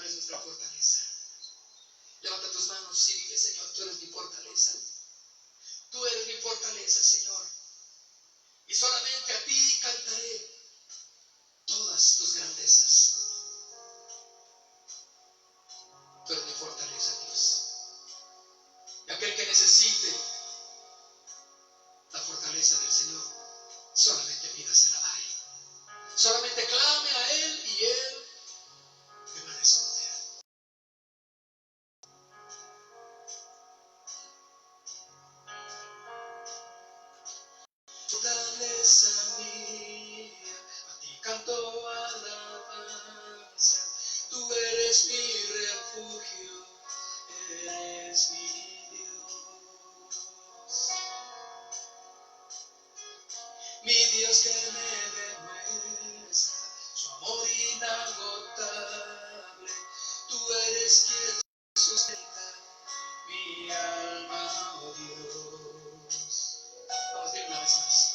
eres nuestra fortaleza. Levanta tus manos y dile: Señor, tú eres mi fortaleza. Tú eres mi fortaleza, Señor. Y solamente a ti cantaré todas tus grandezas. Tú eres mi fortaleza, Dios. Y aquel que necesite la fortaleza del Señor, solamente pídasela a Él. Solamente clame a Él y Él te va a responder. Fortaleza mía, a ti canto alabanza. Tú eres mi refugio, eres mi Dios. Mi Dios que me demuestra su amor inagotable. Tú eres quien sustenta mi alma, oh Dios. Vamos a decir una vez más.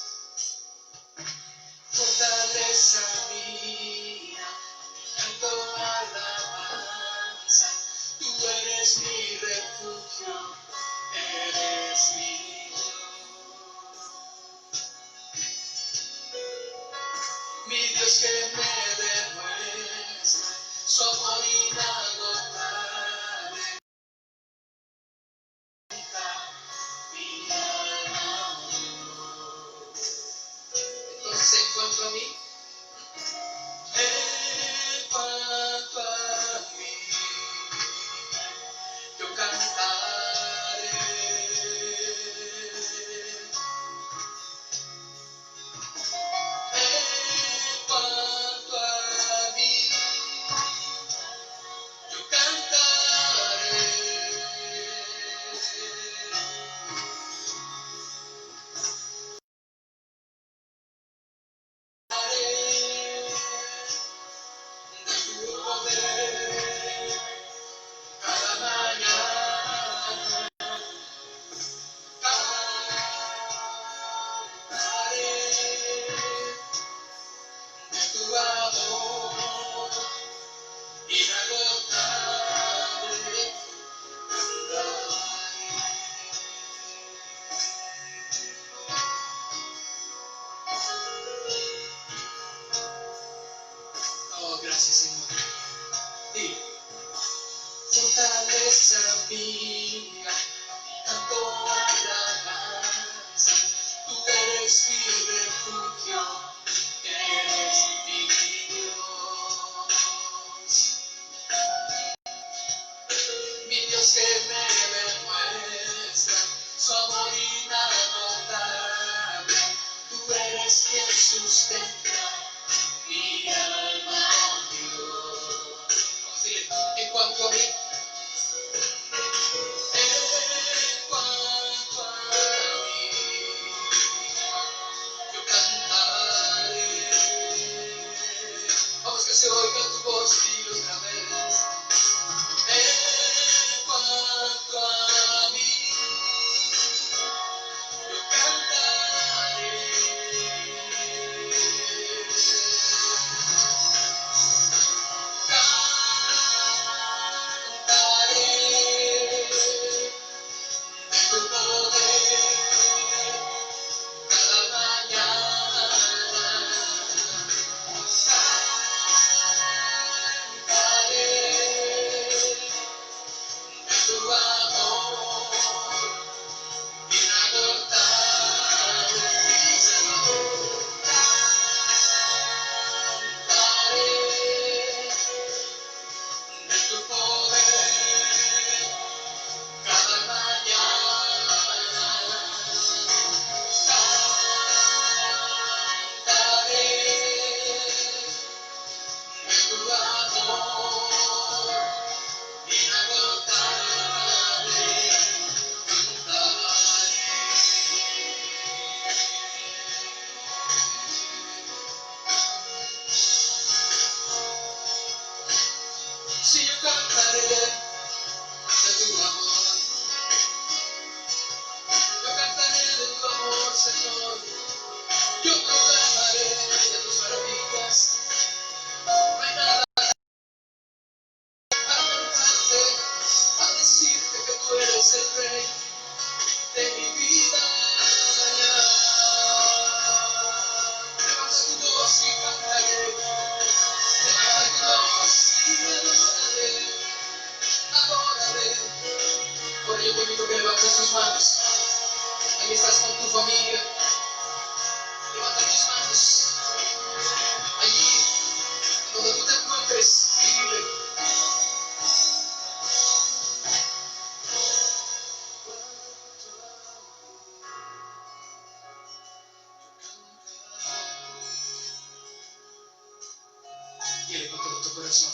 Fortaleza mía, canto alabanza. Tú eres mi refugio, eres mi Dios. Mi Dios que me demuestra su amor inagotable. Mi alma, oh Dios. Entonces, en cuanto a mí, yo cantaré. En cuanto a mí, yo cantaré. De tu poder, cada mañana cantaré. De tu amor inagotable cantaré. Oh, gracias, Señor. Dile. levantes tus manos. Ahí estás con tu familia. Levanta tus manos. Allí, donde tú te encuentres, dile. Dile con todo tu corazón.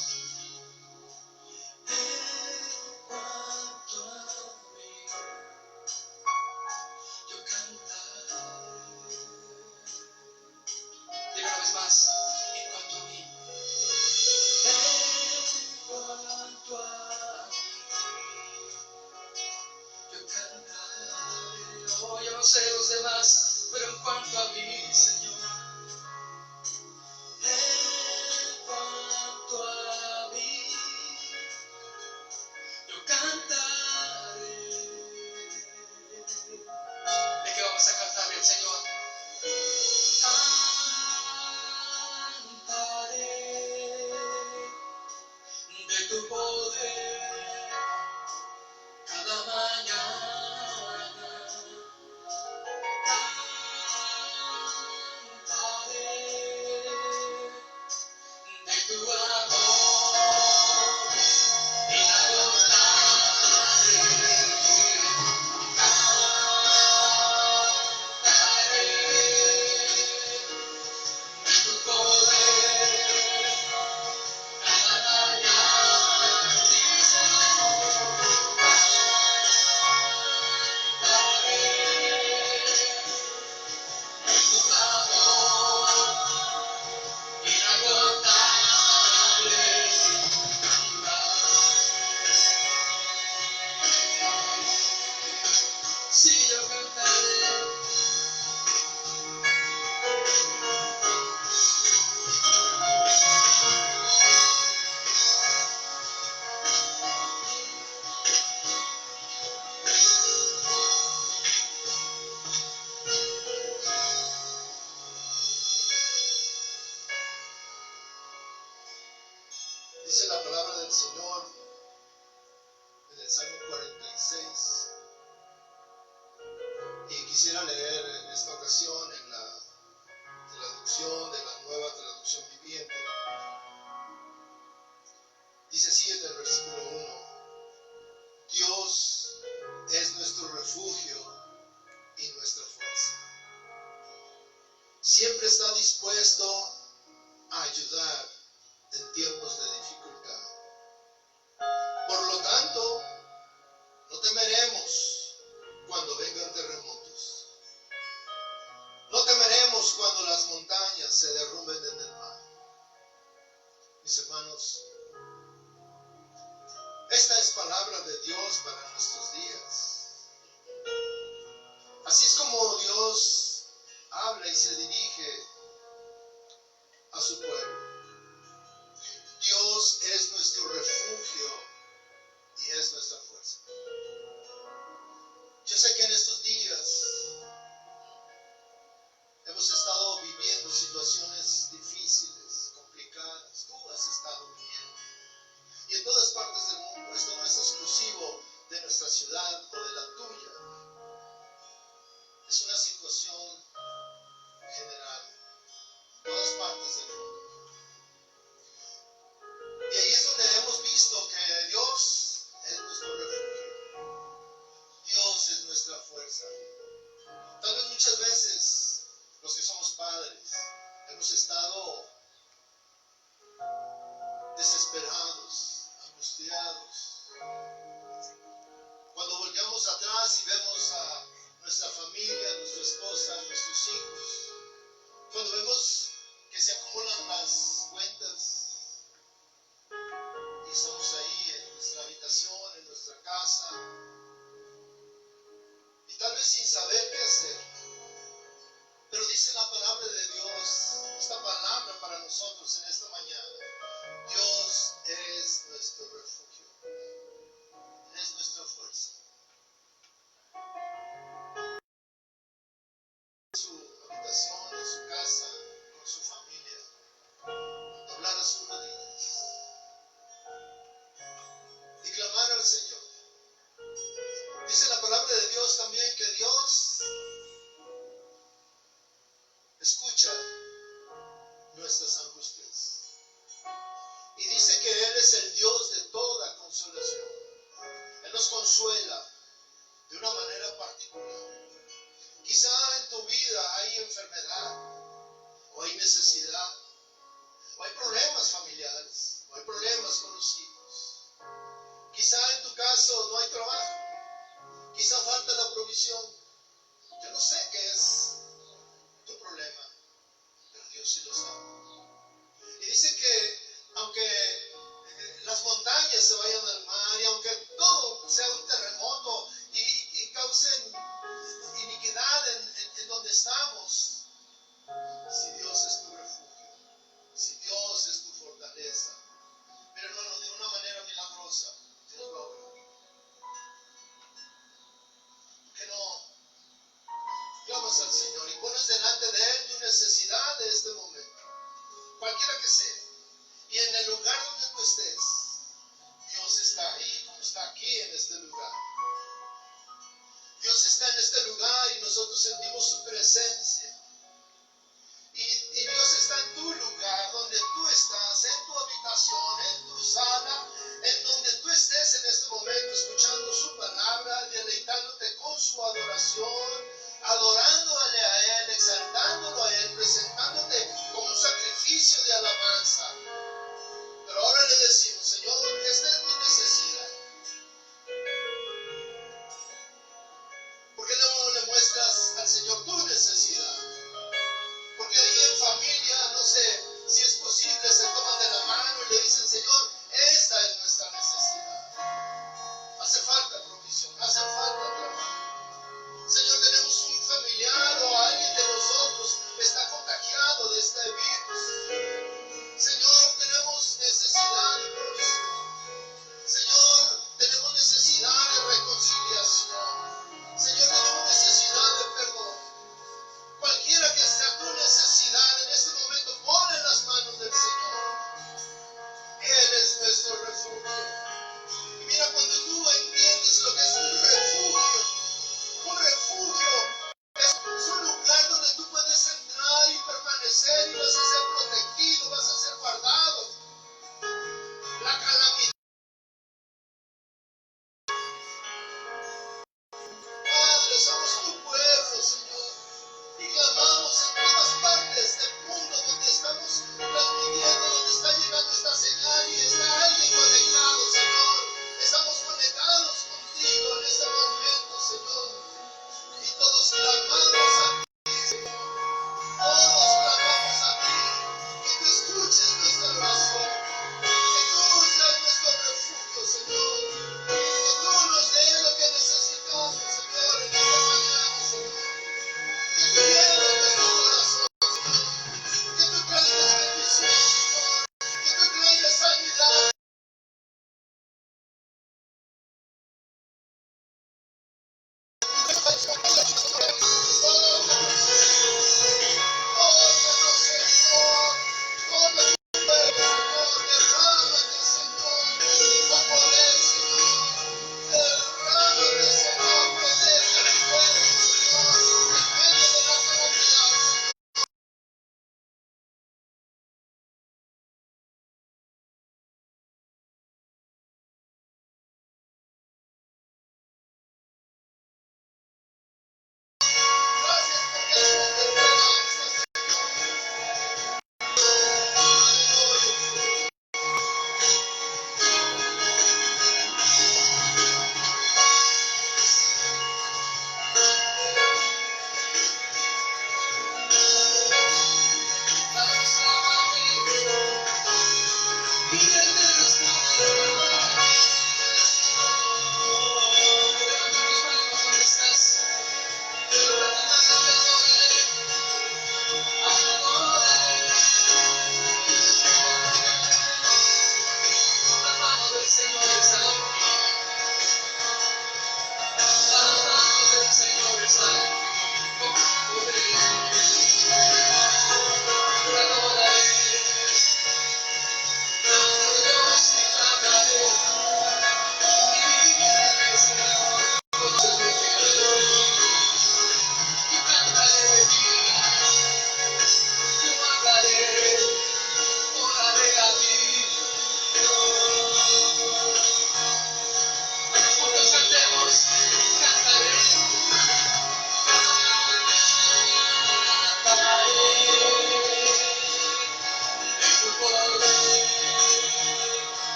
Dile una vez más. En cuanto a mí. En cuanto a mí, yo cantaré. Oh, yo no sé los demás, pero en cuanto a mí, Señor. En cuanto a mí, yo cantaré. ¿De qué vamos a cantarle al Señor? Cantaré de tu poder cada mañana. Cantaré de tu amor inagotable. Cantaré de tu poder cada mañana. Sí, Señor. Cantaré de tu amor inagotable. Sí, yo cantaré. Dice la palabra del Señor en el Salmo 46, y quisiera leer en esta ocasión en la traducción de la Nueva Traducción Viviente. Dice así en el versículo 1: Dios es nuestro refugio y nuestra fuerza. Siempre está dispuesto a ayudar en tiempos de dificultad. Por lo tanto, no temeremos cuando vengan terremotos. No temeremos cuando las montañas se derrumben en el mar. Mis hermanos, esta es palabra de Dios para nuestros días. Así es como Dios habla y se dirige a su pueblo. Dios es nuestro refugio y es nuestra fuerza. Yo sé que en estos días hemos estado viviendo situaciones difíciles, complicadas. Tú has estado viviendo. Y en todas partes del mundo. Esto no es exclusivo de nuestra ciudad o de la tuya. Es una situación general. En todas partes del mundo. Y ahí es donde hemos visto que Dios es nuestro refugio. Dios es nuestra fuerza. Tal vez muchas veces los que somos padres hemos estado desesperados, angustiados. Cuando volteamos atrás y vemos a nuestra familia, a nuestra esposa, a nuestros hijos, cuando vemos que se acumulan las cuentas y estamos ahí en nuestra habitación, en nuestra casa, y tal vez sin saber qué hacer. Pero dice la palabra de Dios, esta palabra para nosotros en esta mañana: Dios es nuestro refugio, es nuestra fuerza. En su habitación, en su casa, Él es el Dios de toda consolación. Él nos consuela de una manera particular. Quizá en tu vida hay enfermedad, o hay necesidad, o hay problemas familiares, o hay problemas con los hijos. Quizá en tu caso no hay trabajo, quizá falta la provisión. Yo no sé qué es tu problema, pero Dios sí lo sabe. Y dice que aunque las montañas se vayan al mar, y aunque todo sea un terremoto y causen iniquidad en donde estamos, si Dios es tu refugio, si Dios es tu fortaleza, mira hermano, de una manera milagrosa Dios va a obrar. ¿Por qué no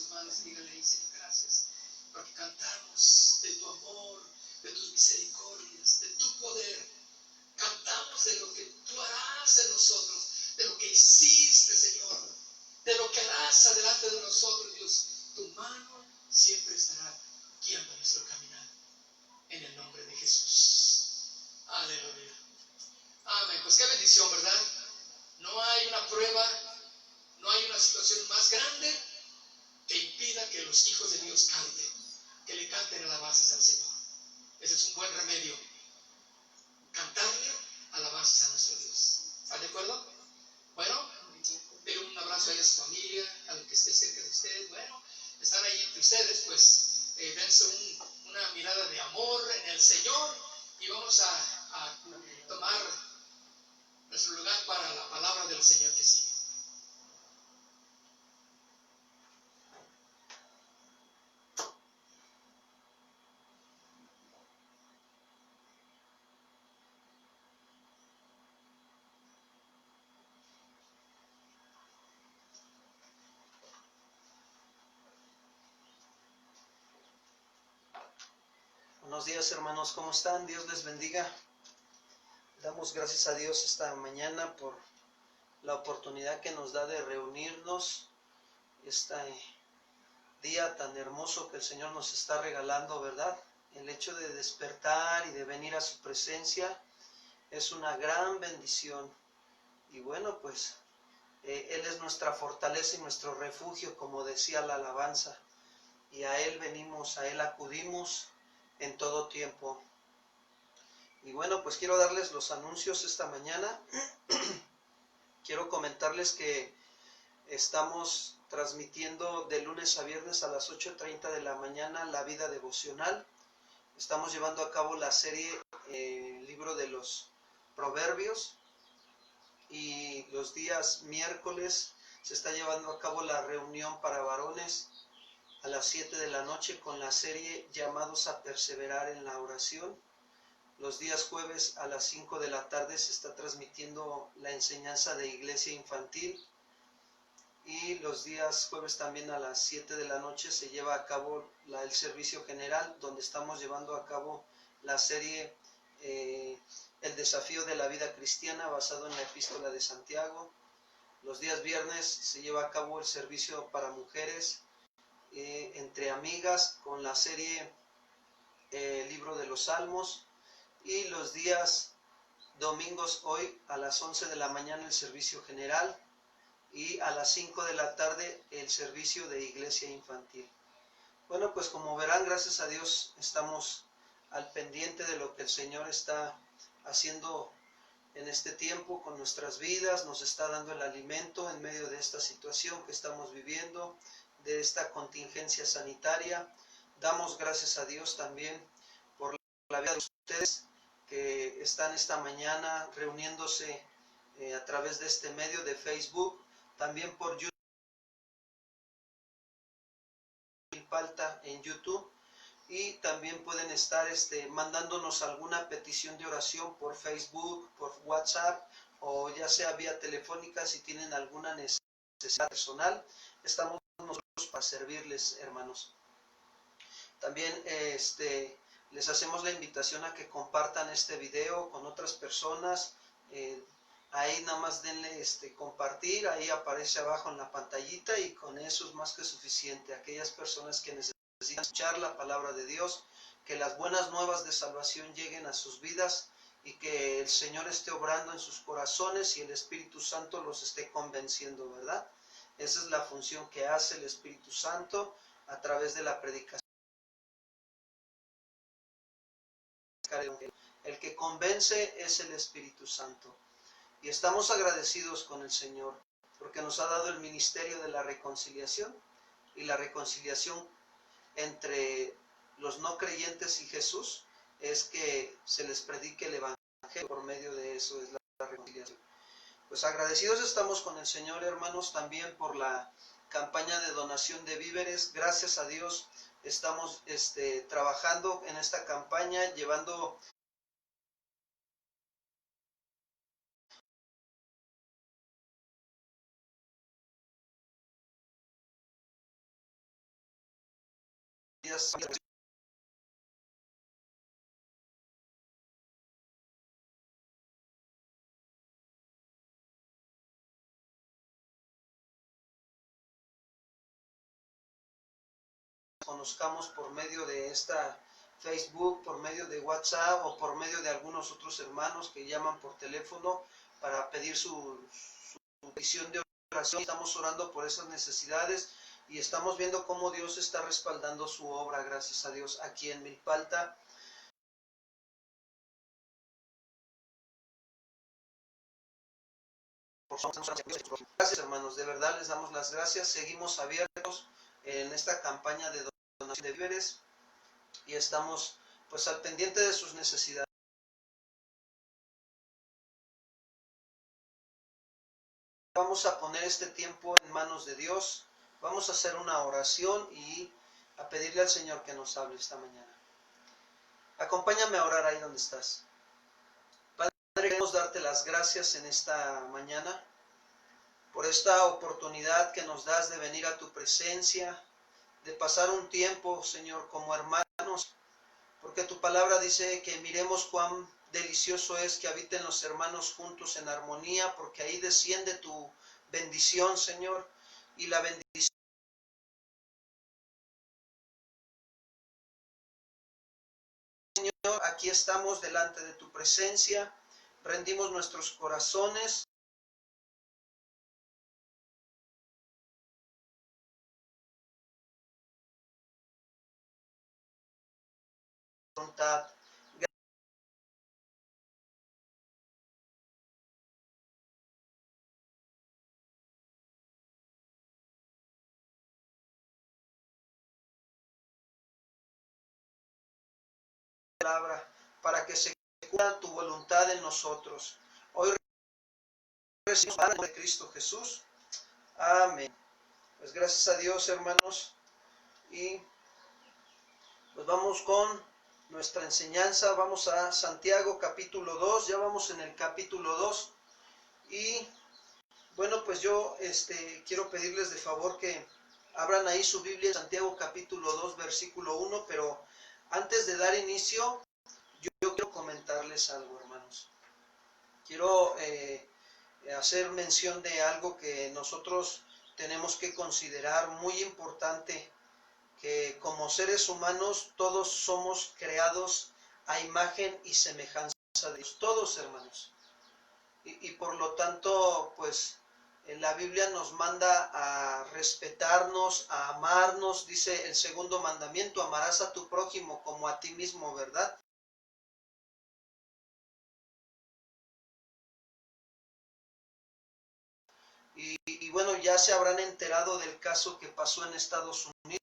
sus manos y dígale ahí, Señor, gracias, porque cantamos de tu amor, de tus misericordias, de tu poder. Cantamos de lo que tú harás en nosotros, de lo que hiciste, Señor, de lo que harás adelante de nosotros, Dios. Tu mano siempre estará guiando nuestro caminar, en el nombre de Jesús. Aleluya. Amén. Pues qué bendición, ¿verdad? No hay una prueba, no hay una situación más grande que impida que los hijos de Dios canten, que le canten alabanzas al Señor. Ese es un buen remedio, cantarle alabanzas a nuestro Dios. ¿Están de acuerdo? Bueno, denle un abrazo ahí a su familia, al que esté cerca de usted. Bueno, están ahí entre ustedes, pues dense una mirada de amor en el Señor y vamos a tomar nuestro lugar para la palabra del Señor que sigue. Buenos días, hermanos, ¿cómo están? Dios les bendiga. Damos gracias a Dios esta mañana por la oportunidad que nos da de reunirnos, este día tan hermoso que el Señor nos está regalando, ¿verdad? El hecho de despertar y de venir a su presencia es una gran bendición. Y bueno, pues Él es nuestra fortaleza y nuestro refugio, como decía la alabanza. Y a Él venimos, a Él acudimos en todo tiempo. Y bueno, pues quiero darles los anuncios esta mañana. Quiero comentarles que estamos transmitiendo de lunes a viernes a las 8:30 de la mañana la vida devocional. Estamos llevando a cabo la serie Libro de los Proverbios. Y los días miércoles se está llevando a cabo la reunión para varones a las 7 de la noche con la serie Llamados a perseverar en la oración. Los días jueves a las 5 de la tarde se está transmitiendo la enseñanza de iglesia infantil. Y los días jueves también a las 7 de la noche se lleva a cabo el servicio general, donde estamos llevando a cabo la serie El desafío de la vida cristiana, basado en la epístola de Santiago. Los días viernes se lleva a cabo el servicio para mujeres entre amigas con la serie Libro de los Salmos. Y los días domingos, hoy a las 11 de la mañana el servicio general y a las 5 de la tarde el servicio de iglesia infantil. Bueno, pues como verán, gracias a Dios estamos al pendiente de lo que el Señor está haciendo en este tiempo con nuestras vidas. Nos está dando el alimento en medio de esta situación que estamos viviendo, de esta contingencia sanitaria. Damos gracias a Dios también por la vida de ustedes que están esta mañana reuniéndose a través de este medio de Facebook, también por YouTube, falta en YouTube, y también pueden estar mandándonos alguna petición de oración por Facebook, por WhatsApp, o ya sea vía telefónica si tienen alguna necesidad personal. Estamos nosotros para servirles, hermanos. También les hacemos la invitación a que compartan este video con otras personas. Ahí nada más denle compartir, ahí aparece abajo en la pantallita, y con eso es más que suficiente. Aquellas personas que necesitan escuchar la palabra de Dios, que las buenas nuevas de salvación lleguen a sus vidas y que el Señor esté obrando en sus corazones y el Espíritu Santo los esté convenciendo, ¿verdad? Esa es la función que hace el Espíritu Santo a través de la predicación. El que convence es el Espíritu Santo. Y estamos agradecidos con el Señor porque nos ha dado el ministerio de la reconciliación, y la reconciliación entre los no creyentes y Jesús es que se les predique el Evangelio. Por medio de eso es la reconciliación. Pues agradecidos estamos con el Señor, hermanos, también por la campaña de donación de víveres. Gracias a Dios estamos trabajando en esta campaña, llevando conozcamos por medio de esta Facebook, por medio de WhatsApp o por medio de algunos otros hermanos que llaman por teléfono para pedir su petición de oración. Estamos orando por esas necesidades y estamos viendo cómo Dios está respaldando su obra, gracias a Dios, aquí en Milpalta. Gracias, hermanos, de verdad les damos las gracias. Seguimos abiertos en esta campaña de donación de víveres y estamos pues al pendiente de sus necesidades. Vamos a poner este tiempo en manos de Dios. Vamos a hacer una oración y a pedirle al Señor que nos hable esta mañana. Acompáñame a orar ahí donde estás. Padre, queremos darte las gracias en esta mañana por esta oportunidad que nos das de venir a tu presencia, de pasar un tiempo, Señor, como hermanos, porque tu palabra dice que miremos cuán delicioso es que habiten los hermanos juntos en armonía, porque ahí desciende tu bendición, Señor, y la bendición. Señor, aquí estamos delante de tu presencia, rendimos nuestros corazones. Voluntad. Palabra para que se cumpla tu voluntad en nosotros. Hoy recibimos el nombre de Cristo Jesús. Amén. Pues gracias a Dios, hermanos, y pues vamos con nuestra enseñanza. Vamos a Santiago capítulo 2, ya vamos en el capítulo 2 y bueno, pues yo quiero pedirles de favor que abran ahí su Biblia, Santiago capítulo 2, versículo 1, pero antes de dar inicio, yo quiero comentarles algo, hermanos. Quiero hacer mención de algo que nosotros tenemos que considerar muy importante, que como seres humanos todos somos creados a imagen y semejanza de Dios, todos, hermanos. Y por lo tanto, pues, la Biblia nos manda a respetarnos, a amarnos. Dice el segundo mandamiento: amarás a tu prójimo como a ti mismo, ¿verdad? Y bueno, ya se habrán enterado del caso que pasó en Estados Unidos,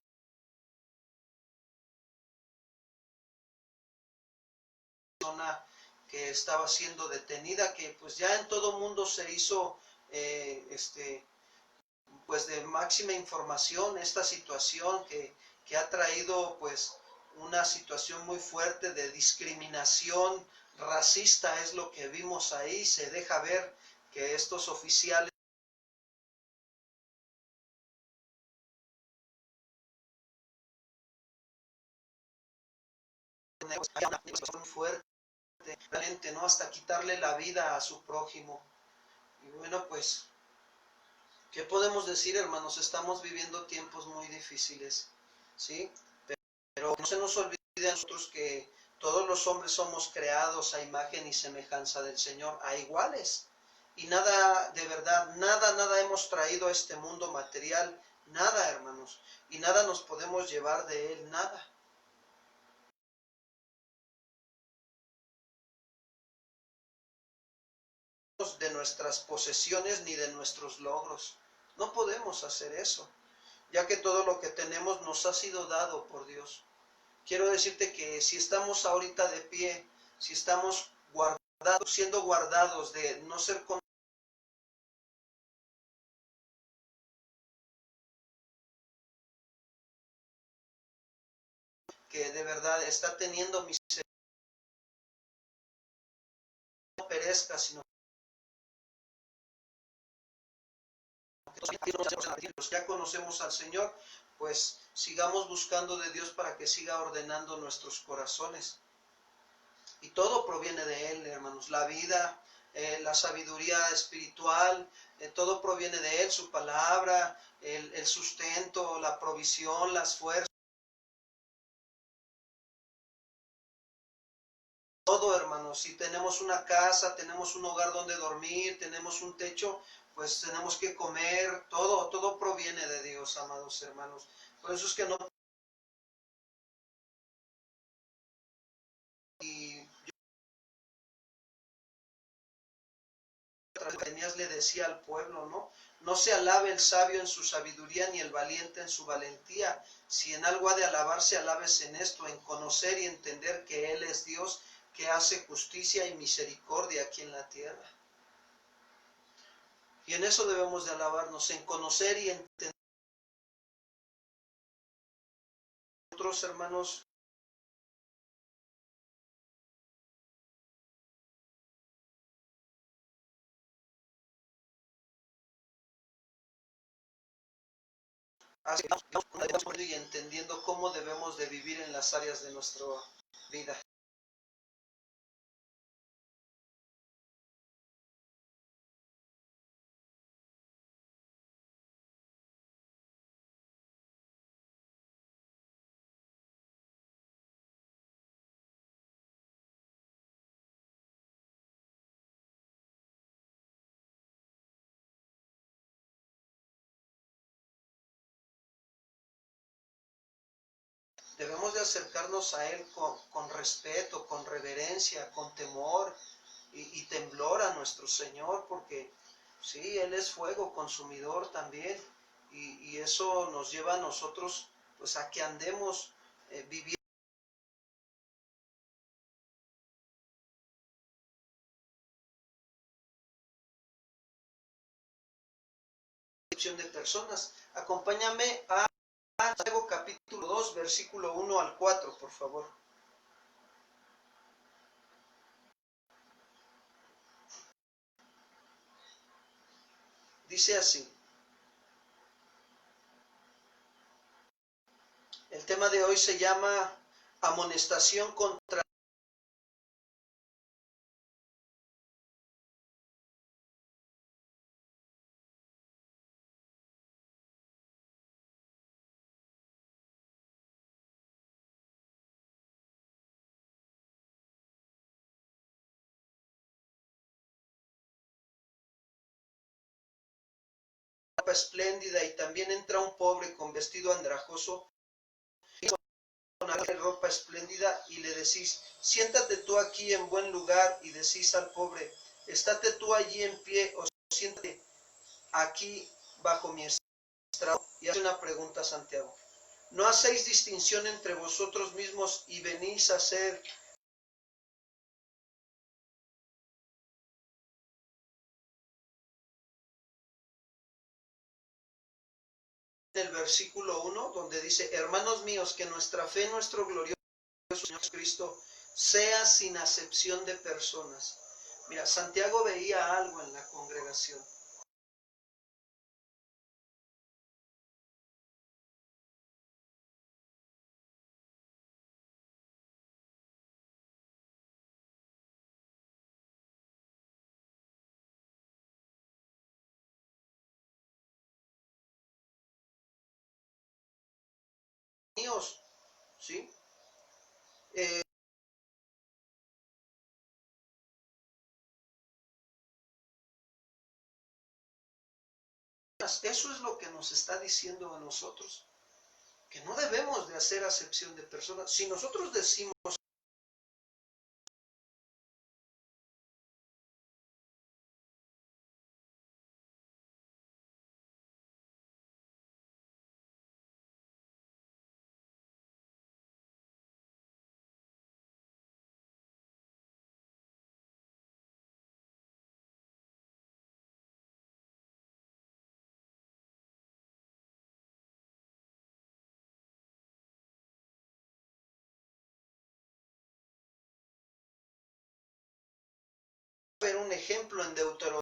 que estaba siendo detenida, que pues ya en todo mundo se hizo pues de máxima información esta situación que ha traído pues una situación muy fuerte de discriminación racista. Es lo que vimos ahí. Se deja ver que estos oficiales muy fuerte, realmente, ¿no? Hasta quitarle la vida a su prójimo. Y bueno, pues, ¿qué podemos decir, hermanos? Estamos viviendo tiempos muy difíciles, ¿sí? Pero no se nos olvide a nosotros que todos los hombres somos creados a imagen y semejanza del Señor, a iguales. Y nada, de verdad, nada hemos traído a este mundo material, nada, hermanos. Y nada nos podemos llevar de él, nada. De nuestras posesiones ni de nuestros logros. No podemos hacer eso, ya que todo lo que tenemos nos ha sido dado por Dios. Quiero decirte que si estamos ahorita de pie, si estamos guardados, siendo guardados de no ser que de verdad está teniendo misericordia, no perezca, sino que ya conocemos al Señor, pues sigamos buscando de Dios para que siga ordenando nuestros corazones. Y todo proviene de Él, hermanos. La vida, la sabiduría espiritual, todo proviene de Él, su palabra, el sustento, la provisión, las fuerzas. Todo, hermanos. Si tenemos una casa, tenemos un hogar donde dormir, tenemos un techo, pues tenemos que comer. Todo proviene de Dios, amados hermanos. Por eso es que no... Y Jeremías le decía al pueblo, ¿no? No se alabe el sabio en su sabiduría, ni el valiente en su valentía. Si en algo ha de alabarse, alabes en esto, en conocer y entender que Él es Dios, que hace justicia y misericordia aquí en la tierra. Y en eso debemos de alabarnos, en conocer y entender. Nosotros, hermanos, y entendiendo cómo debemos de vivir en las áreas de nuestra vida. Debemos de acercarnos a Él con respeto, con reverencia, con temor y temblor a nuestro Señor, porque sí, Él es fuego consumidor también, y eso nos lleva a nosotros pues a que andemos viviendo de personas. Acompáñame a Santiago capítulo 2, versículo 1 al 4, por favor. Dice así. El tema de hoy se llama amonestación contra ropa espléndida, y también entra un pobre con vestido andrajoso y con ropa espléndida, y le decís, siéntate tú aquí en buen lugar, y decís al pobre, estate tú allí en pie, o siéntate aquí bajo mi estrado. Y hace una pregunta a Santiago. ¿No hacéis distinción entre vosotros mismos y venís a ser el versículo 1, donde dice, hermanos míos, que nuestra fe, nuestro glorioso Señor Cristo, sea sin acepción de personas? Mira, Santiago veía algo en la congregación. Míos, ¿sí? Eso es lo que nos está diciendo a nosotros, que no debemos de hacer acepción de personas. Si nosotros decimos ver un ejemplo en Deuteronomio,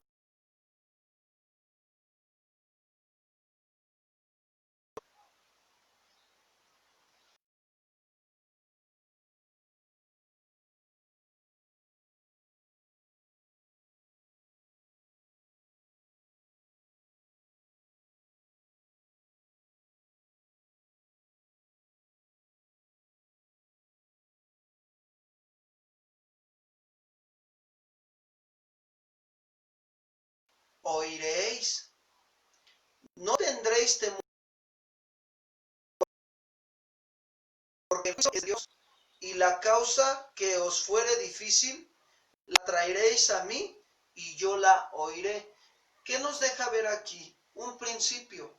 oiréis. No tendréis temor, porque el juicio es de Dios, y la causa que os fuere difícil, la traeréis a mí, y yo la oiré. ¿Qué nos deja ver aquí? Un principio.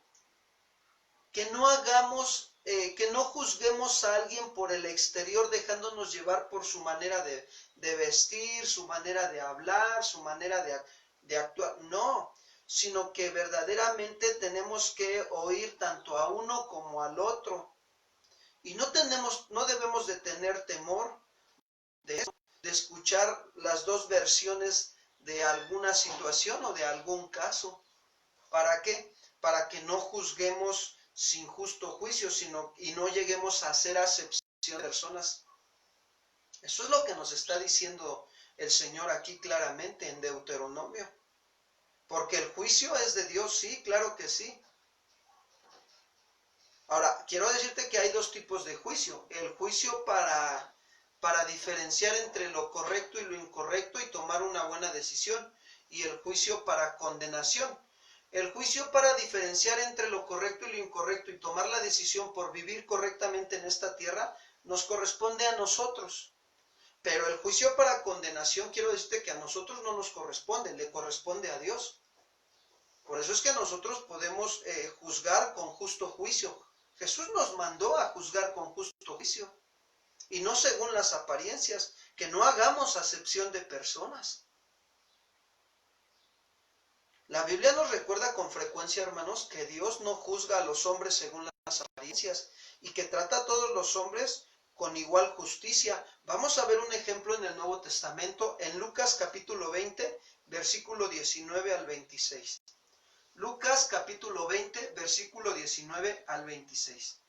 Que no hagamos, que no juzguemos a alguien por el exterior, dejándonos llevar por su manera de vestir, su manera de hablar, su manera de actuar. No, sino que verdaderamente tenemos que oír tanto a uno como al otro. Y no debemos de tener temor de eso, de escuchar las dos versiones de alguna situación o de algún caso. ¿Para qué? Para que no juzguemos sin justo juicio, y no lleguemos a hacer acepción de personas. Eso es lo que nos está diciendo el Señor aquí claramente en Deuteronomio. Porque el juicio es de Dios, sí, claro que sí. Ahora, quiero decirte que hay dos tipos de juicio. El juicio para diferenciar entre lo correcto y lo incorrecto y tomar una buena decisión. Y el juicio para condenación. El juicio para diferenciar entre lo correcto y lo incorrecto y tomar la decisión por vivir correctamente en esta tierra nos corresponde a nosotros. Pero el juicio para condenación, quiero decirte que a nosotros no nos corresponde, le corresponde a Dios. Por eso es que nosotros podemos juzgar con justo juicio. Jesús nos mandó a juzgar con justo juicio y no según las apariencias, que no hagamos acepción de personas. La Biblia nos recuerda con frecuencia, hermanos, que Dios no juzga a los hombres según las apariencias y que trata a todos los hombres con igual justicia. Vamos a ver un ejemplo en el Nuevo Testamento, en Lucas capítulo 20, versículo 19 al 26. Lucas capítulo 20, versículo 19 al 26.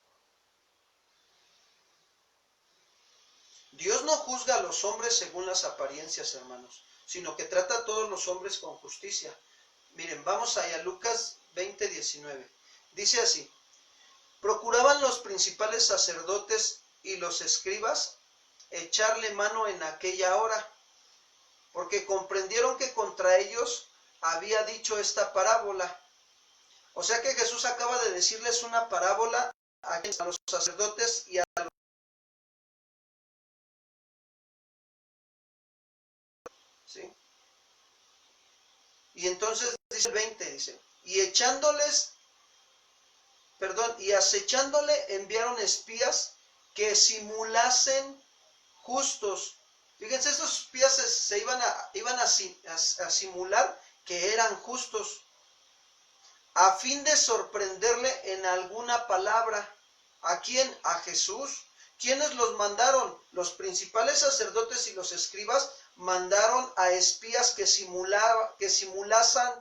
Dios no juzga a los hombres según las apariencias, hermanos, sino que trata a todos los hombres con justicia. Miren, vamos allá, Lucas 20, 19. Dice así: procuraban los principales sacerdotes y los escribas echarle mano en aquella hora, porque comprendieron que contra ellos había dicho esta parábola. O sea que Jesús acaba de decirles una parábola a los sacerdotes y a los... ¿Sí? Y entonces dice el 20, dice, y acechándole enviaron espías que simulasen justos. Fíjense, estos espías iban a simular que eran justos, a fin de sorprenderle en alguna palabra. ¿A quién? A Jesús. ¿Quiénes los mandaron? Los principales sacerdotes y los escribas mandaron a espías que simulasen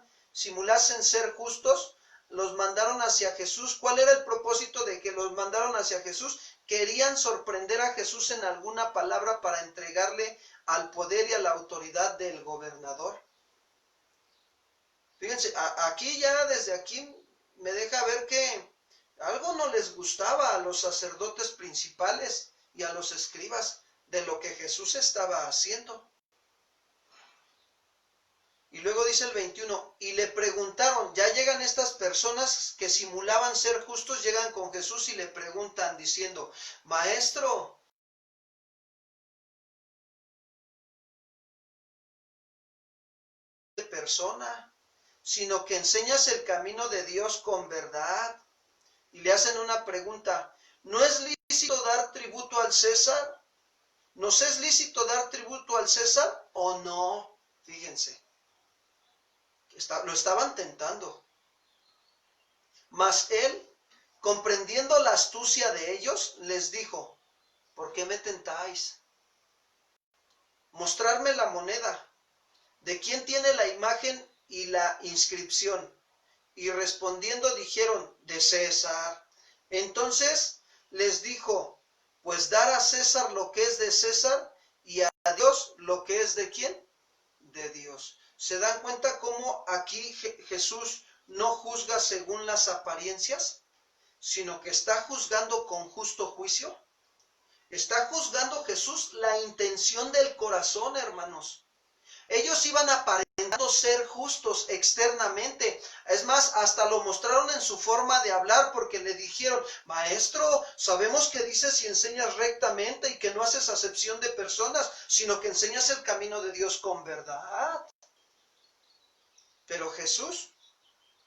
ser justos, los mandaron hacia Jesús. ¿Cuál era el propósito de que los mandaron hacia Jesús? Querían sorprender a Jesús en alguna palabra para entregarle al poder y a la autoridad del gobernador. Fíjense, desde aquí me deja ver que algo no les gustaba a los sacerdotes principales y a los escribas de lo que Jesús estaba haciendo. Y luego dice el 21, y le preguntaron, ya llegan estas personas que simulaban ser justos, llegan con Jesús y le preguntan diciendo, Maestro, persona, sino que enseñas el camino de Dios con verdad. Y le hacen una pregunta, ¿no es lícito dar tributo al César? ¿Nos es lícito dar tributo al César o no? Fíjense, lo estaban tentando. Mas él, comprendiendo la astucia de ellos, les dijo, ¿por qué me tentáis? Mostrarme la moneda. ¿De quién tiene la imagen y la inscripción? Y respondiendo dijeron, de César. Entonces les dijo, pues dar a César lo que es de César y a Dios lo que es de ¿quién? De Dios. ¿Se dan cuenta cómo aquí Jesús no juzga según las apariencias, sino que está juzgando con justo juicio? Está juzgando Jesús la intención del corazón, hermanos. Ellos iban a aparentar ser justos externamente. Es más, hasta lo mostraron en su forma de hablar, porque le dijeron: maestro, sabemos que dices y enseñas rectamente y que no haces acepción de personas, sino que enseñas el camino de Dios con verdad. Pero Jesús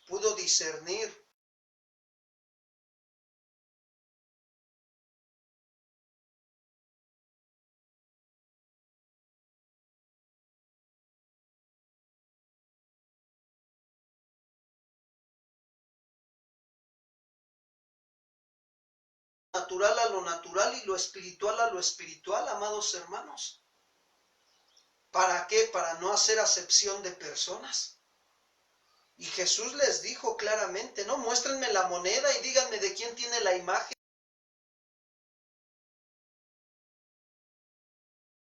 pudo discernir. Natural a lo natural y lo espiritual a lo espiritual, amados hermanos. ¿Para qué? Para no hacer acepción de personas. Y Jesús les dijo claramente: no, muéstrenme la moneda y díganme de quién tiene la imagen.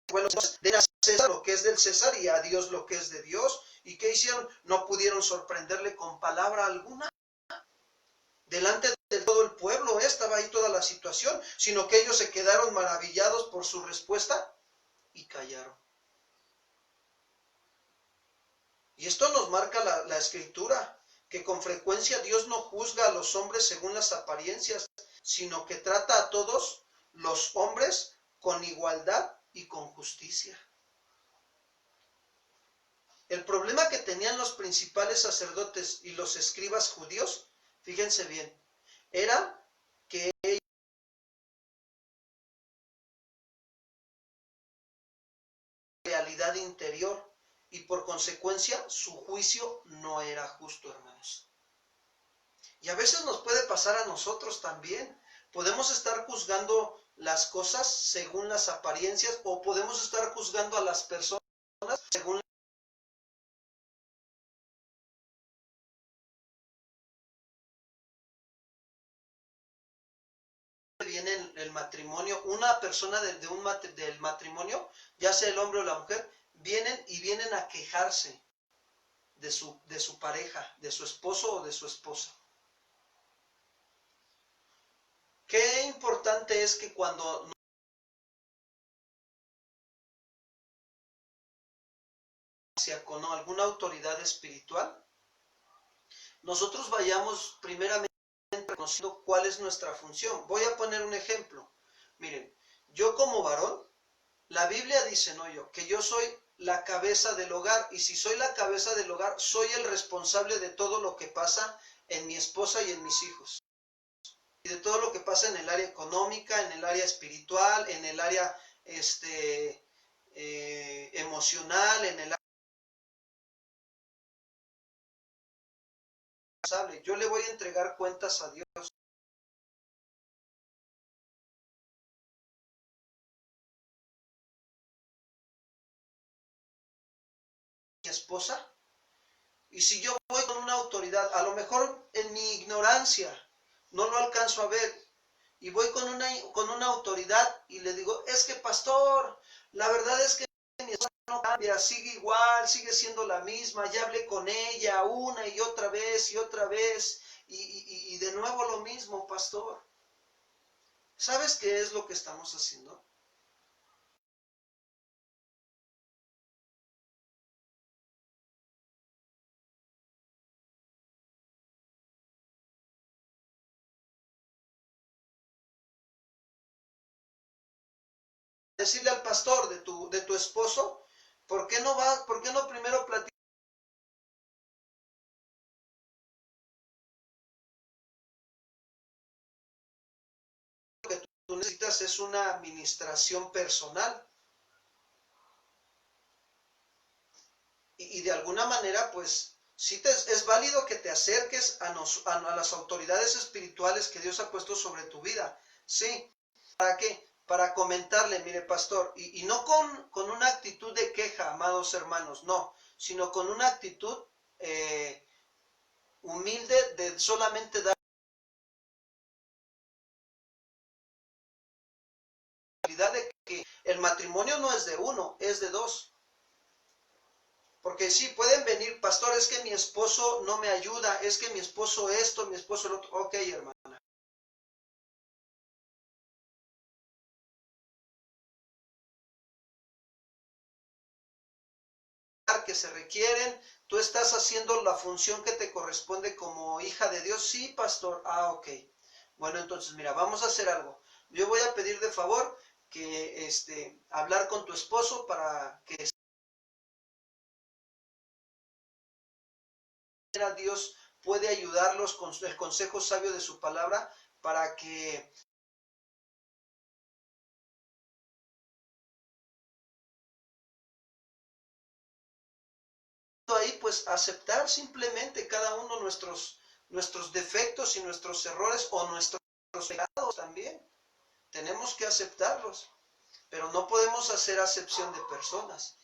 Bueno, den a César lo que es del César y a Dios lo que es de Dios. ¿Y qué hicieron? No pudieron sorprenderle con palabra alguna. Delante de todo el pueblo estaba ahí toda la situación, sino que ellos se quedaron maravillados por su respuesta y callaron. Y esto nos marca la escritura, que con frecuencia Dios no juzga a los hombres según las apariencias, sino que trata a todos los hombres con igualdad y con justicia. El problema que tenían los principales sacerdotes y los escribas judíos, fíjense bien, era que ellos realidad interior y por consecuencia su juicio no era justo, hermanos. Y a veces nos puede pasar a nosotros también. Podemos estar juzgando las cosas según las apariencias, o podemos estar juzgando a las personas según viene el matrimonio. Una persona del matrimonio, ya sea el hombre o la mujer, vienen a quejarse de su pareja, de su esposo o de su esposa. Qué importante es que cuando con alguna autoridad espiritual, nosotros vayamos primeramente reconociendo cuál es nuestra función. Voy a poner un ejemplo. Miren, yo como varón, la Biblia dice, no yo, que yo soy la cabeza del hogar, y si soy la cabeza del hogar, soy el responsable de todo lo que pasa en mi esposa y en mis hijos. Y de todo lo que pasa en el área económica, en el área espiritual, en el área emocional, en el área. Yo le voy a entregar cuentas a Dios. Mi esposa, y si yo voy con una autoridad, a lo mejor en mi ignorancia no lo alcanzo a ver, y voy con una autoridad y le digo: es que pastor, la verdad es que mi esposa no cambia, sigue igual, sigue siendo la misma, ya hablé con ella una y otra vez y de nuevo lo mismo, pastor. ¿Sabes qué es lo que estamos haciendo? Decirle al pastor de tu esposo: ¿por qué no primero platicas? Lo que tú necesitas es una administración personal. Y de alguna manera, pues, sí es válido que te acerques a las autoridades espirituales que Dios ha puesto sobre tu vida. Sí. ¿Para qué? Para comentarle: mire, pastor, y no con una actitud de queja, amados hermanos, no, sino con una actitud humilde de solamente dar la de que el matrimonio no es de uno, es de dos. Porque sí, pueden venir: pastor, es que mi esposo no me ayuda, es que mi esposo esto, mi esposo lo otro. Ok, hermana. que se requieren. ¿Tú estás haciendo la función que te corresponde como hija de Dios? Sí, pastor. Ah, ok. Bueno, entonces mira, vamos a hacer algo. Yo voy a pedir de favor que hablar con tu esposo para que Dios puede ayudarlos con el consejo sabio de su palabra para que ahí pues aceptar simplemente cada uno nuestros defectos y nuestros errores o nuestros pecados también. Tenemos que aceptarlos, pero no podemos hacer acepción de personas.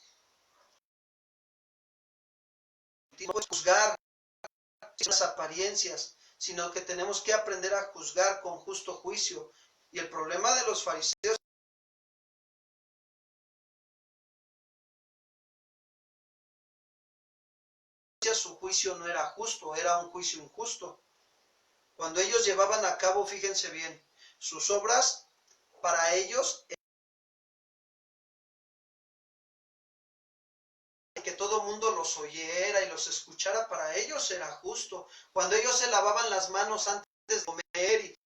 No podemos juzgar las apariencias, sino que tenemos que aprender a juzgar con justo juicio. Y el problema de los fariseos, su juicio no era justo, era un juicio injusto. Cuando ellos llevaban a cabo, fíjense bien, sus obras, para ellos, que todo mundo los oyera y los escuchara, para ellos era justo. Cuando ellos se lavaban las manos antes de comer y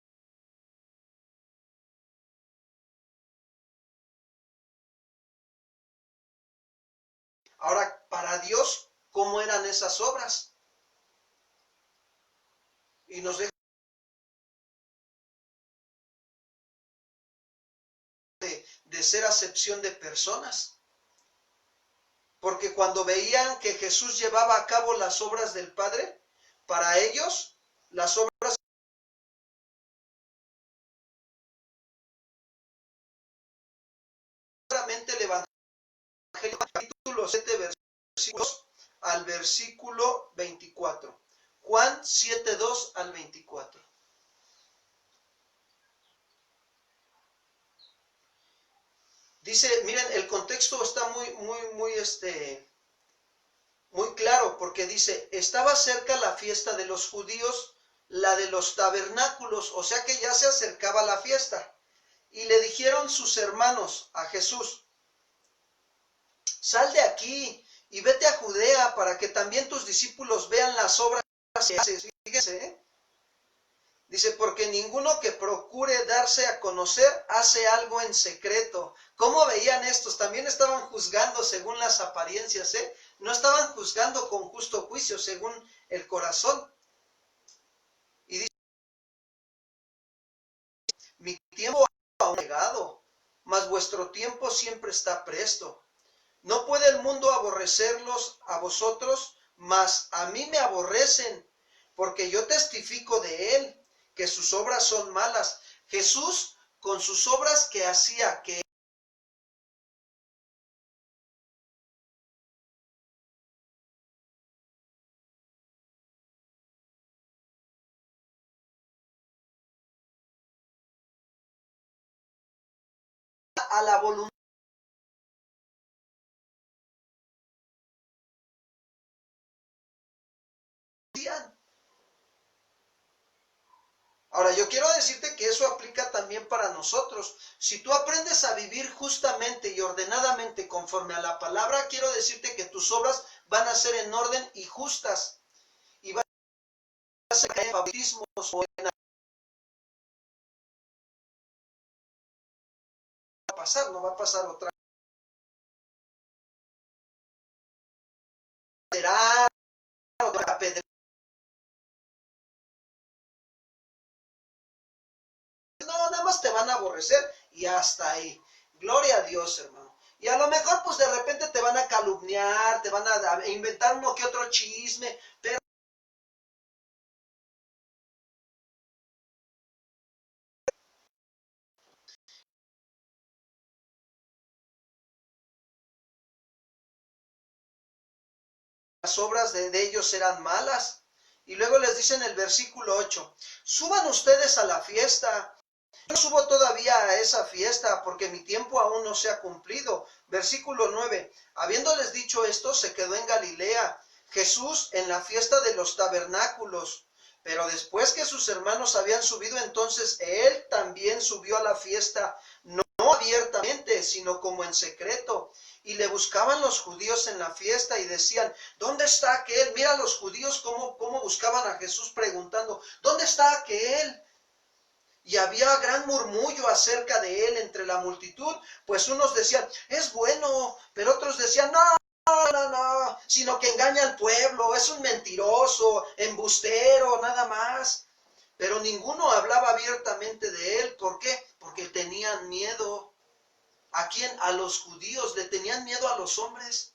ahora, para Dios, ¿cómo eran esas obras? Y nos deja de ser acepción de personas. Porque cuando veían que Jesús llevaba a cabo las obras del Padre, para ellos, las obras solamente el Evangelio, capítulo 7, versículos al versículo 24. Juan 7:2 al 24. Dice, miren, el contexto está muy claro, porque dice, estaba cerca la fiesta de los judíos, la de los tabernáculos, o sea que ya se acercaba la fiesta. Y le dijeron sus hermanos a Jesús, sal de aquí y vete a Judea para que también tus discípulos vean las obras que haces. Fíjense, dice, porque ninguno que procure darse a conocer hace algo en secreto. ¿Cómo veían estos? También estaban juzgando según las apariencias, no estaban juzgando con justo juicio según el corazón. Y dice, mi tiempo ha llegado, mas vuestro tiempo siempre está presto. No puede el mundo aborrecerlos a vosotros, mas a mí me aborrecen, porque yo testifico de él, que sus obras son malas. Jesús, con sus obras que hacía, que a la voluntad. Ahora, yo quiero decirte que eso aplica también para nosotros. Si tú aprendes a vivir justamente y ordenadamente conforme a la palabra, quiero decirte que tus obras van a ser en orden y justas. Y van a ser en favoritismos o en pasar, no va a pasar otra. No, nada más te van a aborrecer y hasta ahí. Gloria a Dios, hermano. Y a lo mejor pues de repente te van a calumniar, te van a inventar uno que otro chisme, pero las obras de ellos eran malas. Y luego les dice en el versículo 8, suban ustedes a la fiesta. Yo subo todavía a esa fiesta porque mi tiempo aún no se ha cumplido. Versículo 9, habiéndoles dicho esto, se quedó en Galilea, Jesús en la fiesta de los tabernáculos. Pero después que sus hermanos habían subido, entonces él también subió a la fiesta, no abiertamente, sino como en secreto. y le buscaban los judíos en la fiesta y decían, ¿dónde está aquel? Mira los judíos cómo buscaban a Jesús preguntando, ¿dónde está aquel? Y había gran murmullo acerca de él entre la multitud, pues unos decían, es bueno, pero otros decían, no, sino que engaña al pueblo, es un mentiroso, embustero, nada más. Pero ninguno hablaba abiertamente de él. ¿Por qué? Porque tenían miedo. ¿A quién? A los judíos. Le tenían miedo a los hombres.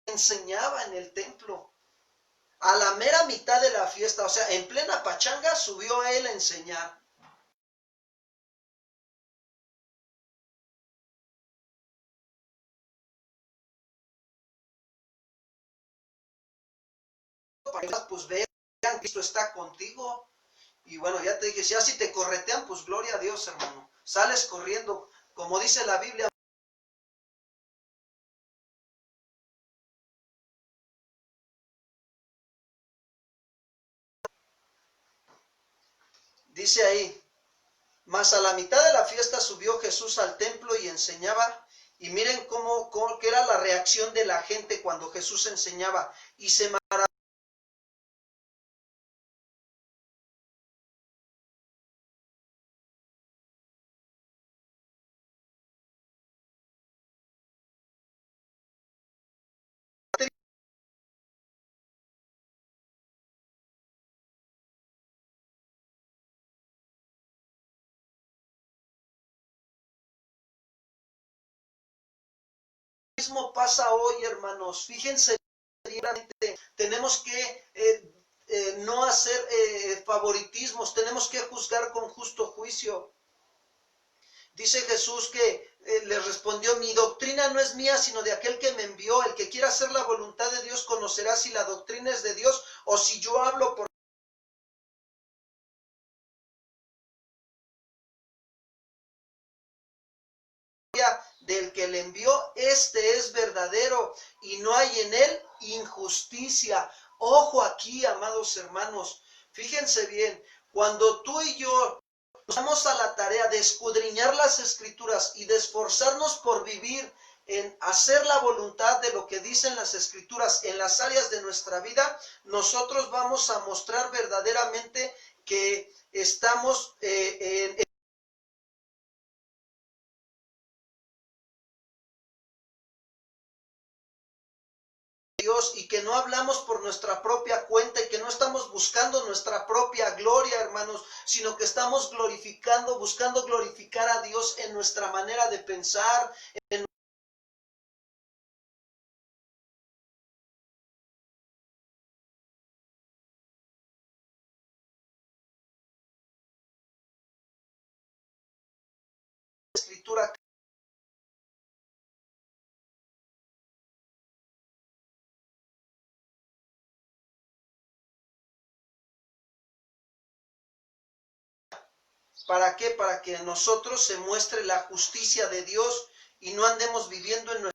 Enseñaba en el templo. A la mera mitad de la fiesta, o sea, en plena pachanga, subió a él a enseñar. Pues vean, Cristo está contigo. Y bueno, ya te dije, si así te corretean, pues gloria a Dios, hermano. Sales corriendo, como dice la Biblia. Dice ahí, mas a la mitad de la fiesta subió Jesús al templo y enseñaba. Y miren qué era la reacción de la gente cuando Jesús enseñaba. Y se maravilló. Mismo pasa hoy, hermanos. Fíjense, tenemos que no hacer favoritismos, tenemos que juzgar con justo juicio. Dice Jesús que le respondió, mi doctrina no es mía, sino de aquel que me envió. El que quiera hacer la voluntad de Dios conocerá si la doctrina es de Dios o si yo hablo por del que le envió, este es verdadero y no hay en él injusticia. Ojo aquí, amados hermanos, fíjense bien, cuando tú y yo nos damos a la tarea de escudriñar las escrituras y de esforzarnos por vivir en hacer la voluntad de lo que dicen las escrituras en las áreas de nuestra vida, nosotros vamos a mostrar verdaderamente que estamos en Dios y que no hablamos por nuestra propia cuenta y que no estamos buscando nuestra propia gloria, hermanos, sino que estamos glorificando, buscando glorificar a Dios en nuestra manera de pensar, en la escritura. ¿Para qué? Para que en nosotros se muestre la justicia de Dios y no andemos viviendo en nuestra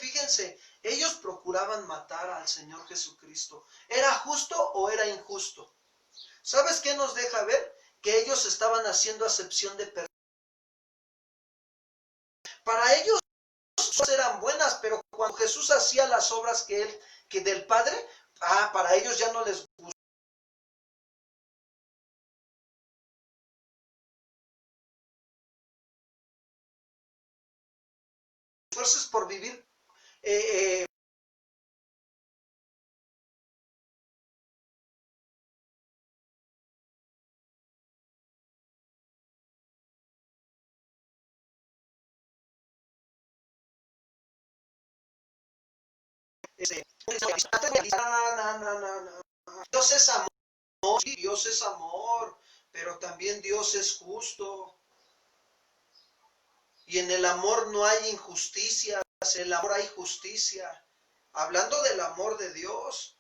fíjense, ellos procuraban matar al Señor Jesucristo. ¿Era justo o era injusto? ¿Sabes qué nos deja ver? Que ellos estaban haciendo acepción de personas. Para ellos eran buenas, pero cuando Jesús hacía las obras que del Padre, para ellos ya no les gustó. Esfuerzos por vivir Dios es amor, Dios es amor, pero también Dios es justo. Y en el amor no hay injusticia, en el amor hay justicia. Hablando del amor de Dios.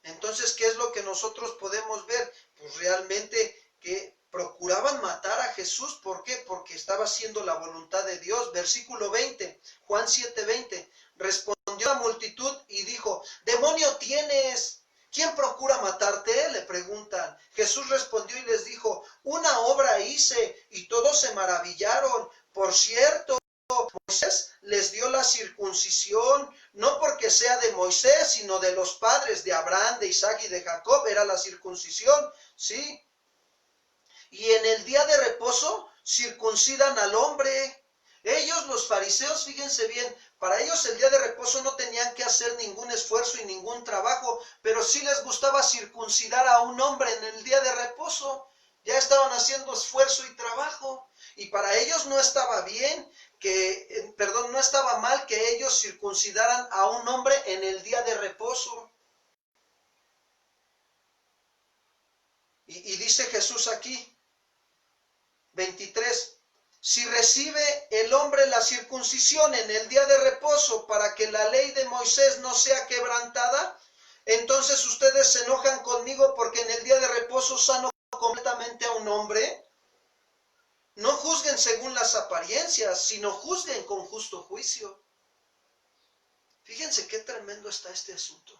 Entonces, ¿qué es lo que nosotros podemos ver? Pues realmente que procuraban matar a Jesús. ¿Por qué? Porque estaba haciendo la voluntad de Dios. Versículo 20, Juan 7:20. Respondió la multitud y dijo: demonio tienes. ¿Quién procura matarte?, le preguntan. Jesús respondió y les dijo: una obra hice, y todos se maravillaron. Por cierto, Moisés les dio la circuncisión, no porque sea de Moisés, sino de los padres de Abraham, de Isaac y de Jacob, era la circuncisión, ¿sí? Y en el día de reposo circuncidan al hombre. Ellos, los fariseos, fíjense bien, para ellos el día de reposo no tenían que hacer ningún esfuerzo y ningún trabajo, pero sí les gustaba circuncidar a un hombre en el día de reposo. Ya estaban haciendo esfuerzo y trabajo, y para ellos no estaba bien no estaba mal que ellos circuncidaran a un hombre en el día de reposo. Y dice Jesús aquí, 23, si recibe el hombre la circuncisión en el día de reposo para que la ley de Moisés no sea quebrantada, entonces ustedes se enojan conmigo porque en el día de reposo sano completamente a un hombre. No juzguen según las apariencias, sino juzguen con justo juicio. Fíjense qué tremendo está este asunto.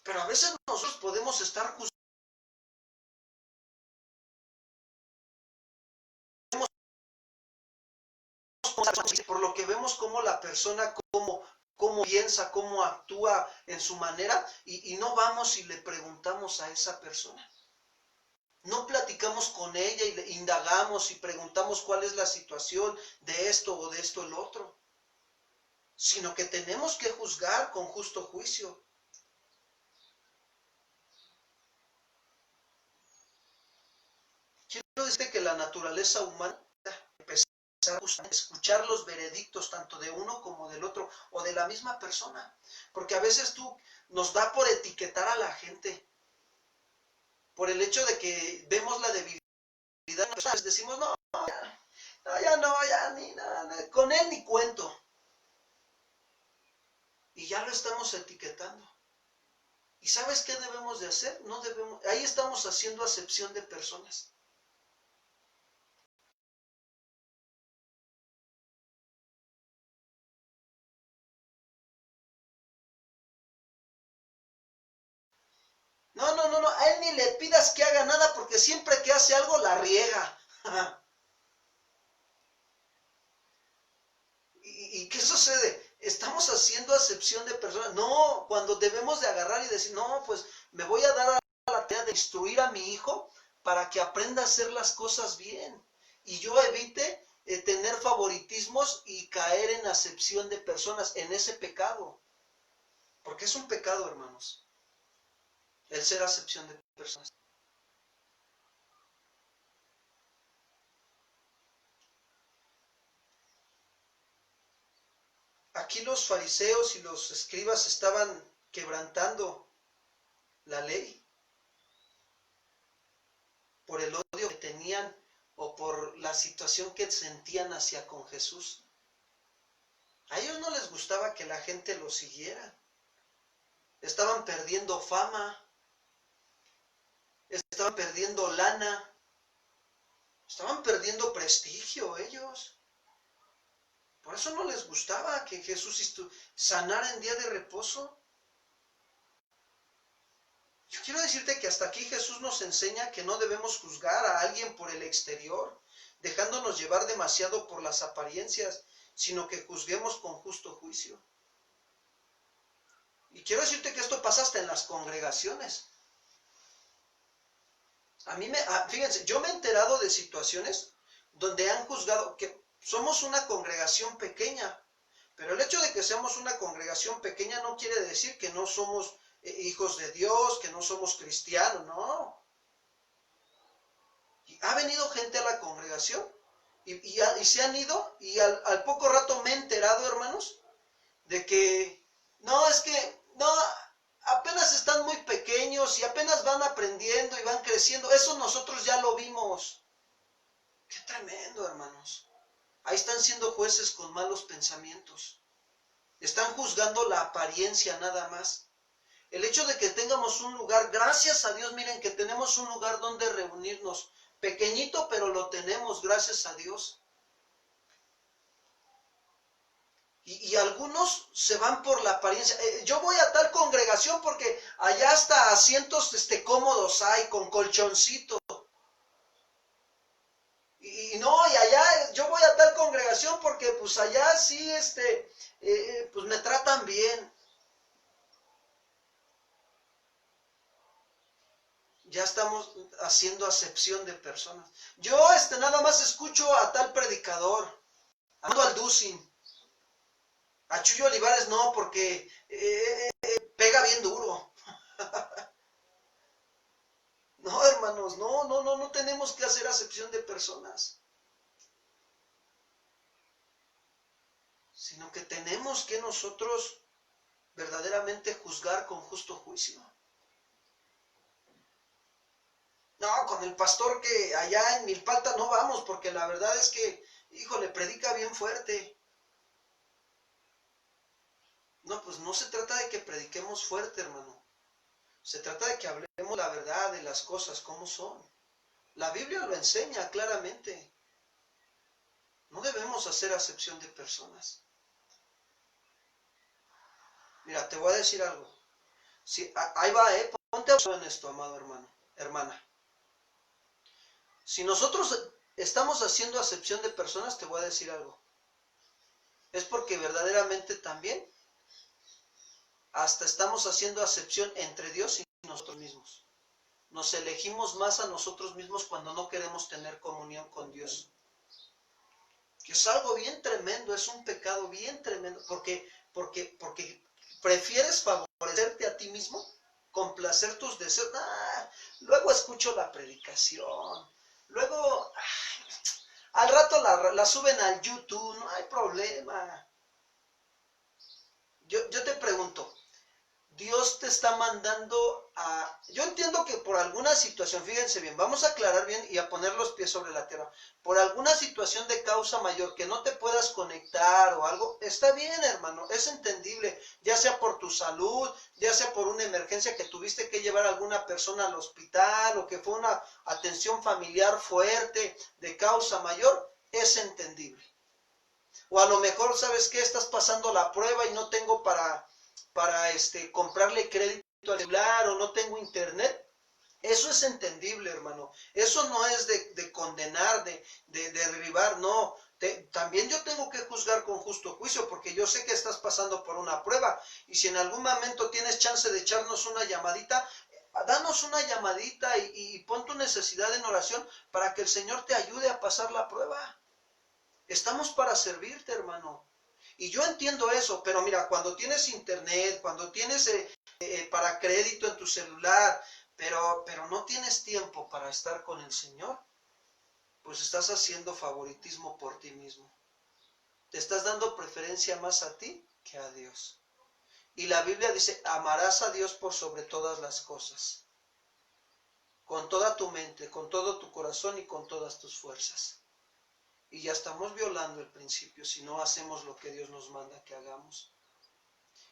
Pero a veces nosotros podemos estar juzgando por lo que vemos como la persona, cómo piensa, cómo actúa en su manera, y no vamos y le preguntamos a esa persona. No platicamos con ella y le indagamos y preguntamos cuál es la situación de esto o de esto el otro, sino que tenemos que juzgar con justo juicio. Quiero decirte que la naturaleza humana empezar a escuchar los veredictos tanto de uno como del otro o de la misma persona, porque a veces nos da por etiquetar a la gente por el hecho de que vemos la debilidad de las personas, decimos ya ni nada, con él ni cuento, y ya lo estamos etiquetando. ¿Y sabes qué debemos de hacer? No debemos, ahí estamos haciendo acepción de personas. No, a él ni le pidas que haga nada porque siempre que hace algo la riega. ¿Y qué sucede? Estamos haciendo acepción de personas. No, cuando debemos de agarrar y decir, no, pues me voy a dar a la tarea de instruir a mi hijo para que aprenda a hacer las cosas bien. Y yo evite tener favoritismos y caer en acepción de personas, en ese pecado. Porque es un pecado, hermanos, el ser acepción de personas. Aquí los fariseos y los escribas estaban quebrantando la ley por el odio que tenían o por la situación que sentían hacia con Jesús. A ellos no les gustaba que la gente lo siguiera. Estaban perdiendo fama, estaban perdiendo lana, estaban perdiendo prestigio ellos. Por eso no les gustaba que Jesús sanara en día de reposo. Yo quiero decirte que hasta aquí Jesús nos enseña que no debemos juzgar a alguien por el exterior, dejándonos llevar demasiado por las apariencias, sino que juzguemos con justo juicio. Y quiero decirte que esto pasa hasta en las congregaciones. Fíjense, yo me he enterado de situaciones donde han juzgado que somos una congregación pequeña, pero el hecho de que seamos una congregación pequeña no quiere decir que no somos hijos de Dios, que no somos cristianos, no. Y ha venido gente a la congregación y se han ido, y al poco rato me he enterado, hermanos, de que apenas están muy pequeños y apenas van aprendiendo y van creciendo. Eso nosotros ya lo vimos. Qué tremendo, hermanos. Ahí están siendo jueces con malos pensamientos. Están juzgando la apariencia nada más. El hecho de que tengamos un lugar, gracias a Dios, miren que tenemos un lugar donde reunirnos. Pequeñito, pero lo tenemos, gracias a Dios. Y algunos se van por la apariencia. Yo voy a tal congregación porque allá hasta asientos cómodos hay, con colchoncito. Y no, y allá yo voy a tal congregación porque pues allá sí, pues me tratan bien. Ya estamos haciendo acepción de personas. Yo nada más escucho a tal predicador, a Alducin. A Chuyo Olivares no, porque pega bien duro. No, hermanos, no tenemos que hacer acepción de personas. Sino que tenemos que nosotros verdaderamente juzgar con justo juicio. No, con el pastor que allá en Milpalta no vamos, porque la verdad es que, híjole, predica bien fuerte. No, pues no se trata de que prediquemos fuerte, hermano. Se trata de que hablemos la verdad de las cosas como son. La Biblia lo enseña claramente. No debemos hacer acepción de personas. Mira, te voy a decir algo. Si, ahí va, ponte en esto, amado hermano, hermana. Si nosotros estamos haciendo acepción de personas, te voy a decir algo. Es porque verdaderamente también hasta estamos haciendo acepción entre Dios y nosotros mismos. Nos elegimos más a nosotros mismos cuando no queremos tener comunión con Dios. Que es algo bien tremendo, es un pecado bien tremendo, porque prefieres favorecerte a ti mismo, complacer tus deseos. Luego escucho la predicación, luego al rato la suben al YouTube, no hay problema. Yo te pregunto, Dios te está mandando a... Yo entiendo que por alguna situación, fíjense bien, vamos a aclarar bien y a poner los pies sobre la tierra. Por alguna situación de causa mayor que no te puedas conectar o algo, está bien, hermano, es entendible, ya sea por tu salud, ya sea por una emergencia que tuviste que llevar a alguna persona al hospital o que fue una atención familiar fuerte de causa mayor, es entendible. O a lo mejor, ¿sabes qué? Estás pasando la prueba y no tengo para comprarle crédito al celular o no tengo internet. Eso es entendible, hermano. Eso no es de condenar, de derribar, no. También yo tengo que juzgar con justo juicio porque yo sé que estás pasando por una prueba y si en algún momento tienes chance de echarnos una llamadita, danos una llamadita y pon tu necesidad en oración para que el Señor te ayude a pasar la prueba. Estamos para servirte, hermano. Y yo entiendo eso, pero mira, cuando tienes internet, cuando tienes para crédito en tu celular, pero no tienes tiempo para estar con el Señor, pues estás haciendo favoritismo por ti mismo. Te estás dando preferencia más a ti que a Dios. Y la Biblia dice, amarás a Dios por sobre todas las cosas. Con toda tu mente, con todo tu corazón y con todas tus fuerzas. Y ya estamos violando el principio si no hacemos lo que Dios nos manda que hagamos.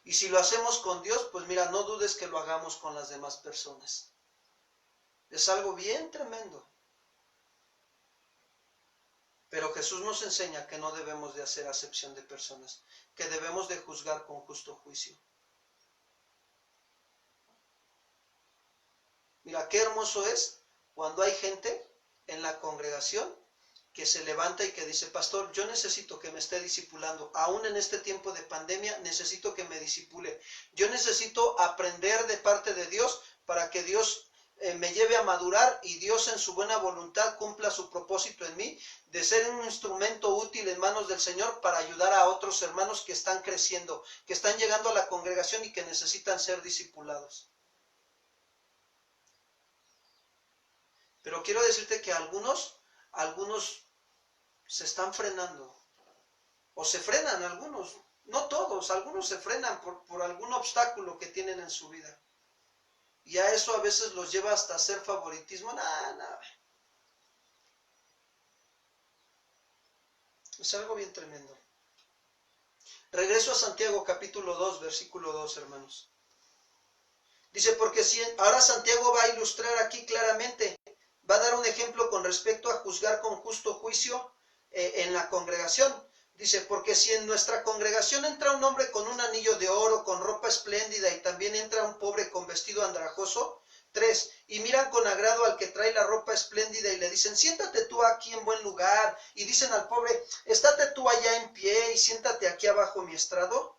Y si lo hacemos con Dios, pues mira, no dudes que lo hagamos con las demás personas. Es algo bien tremendo. Pero Jesús nos enseña que no debemos de hacer acepción de personas, que debemos de juzgar con justo juicio. Mira, qué hermoso es cuando hay gente en la congregación que se levanta y que dice, pastor, yo necesito que me esté discipulando, aún en este tiempo de pandemia, necesito que me discipule. Yo necesito aprender de parte de Dios para que Dios me lleve a madurar y Dios en su buena voluntad cumpla su propósito en mí, de ser un instrumento útil en manos del Señor para ayudar a otros hermanos que están creciendo, que están llegando a la congregación y que necesitan ser discipulados. Pero quiero decirte que algunos se están frenando, o se frenan algunos, no todos, algunos se frenan por algún obstáculo que tienen en su vida. Y a eso a veces los lleva hasta hacer favoritismo. Nada. Es algo bien tremendo. Regreso a Santiago capítulo 2, versículo 2, hermanos. Dice, porque si ahora Santiago va a ilustrar aquí claramente, va a dar un ejemplo con respecto a juzgar con justo juicio en la congregación. Dice, porque si en nuestra congregación entra un hombre con un anillo de oro, con ropa espléndida, y también entra un pobre con vestido andrajoso, 3, y miran con agrado al que trae la ropa espléndida y le dicen, siéntate tú aquí en buen lugar, y dicen al pobre, estate tú allá en pie y siéntate aquí abajo mi estrado.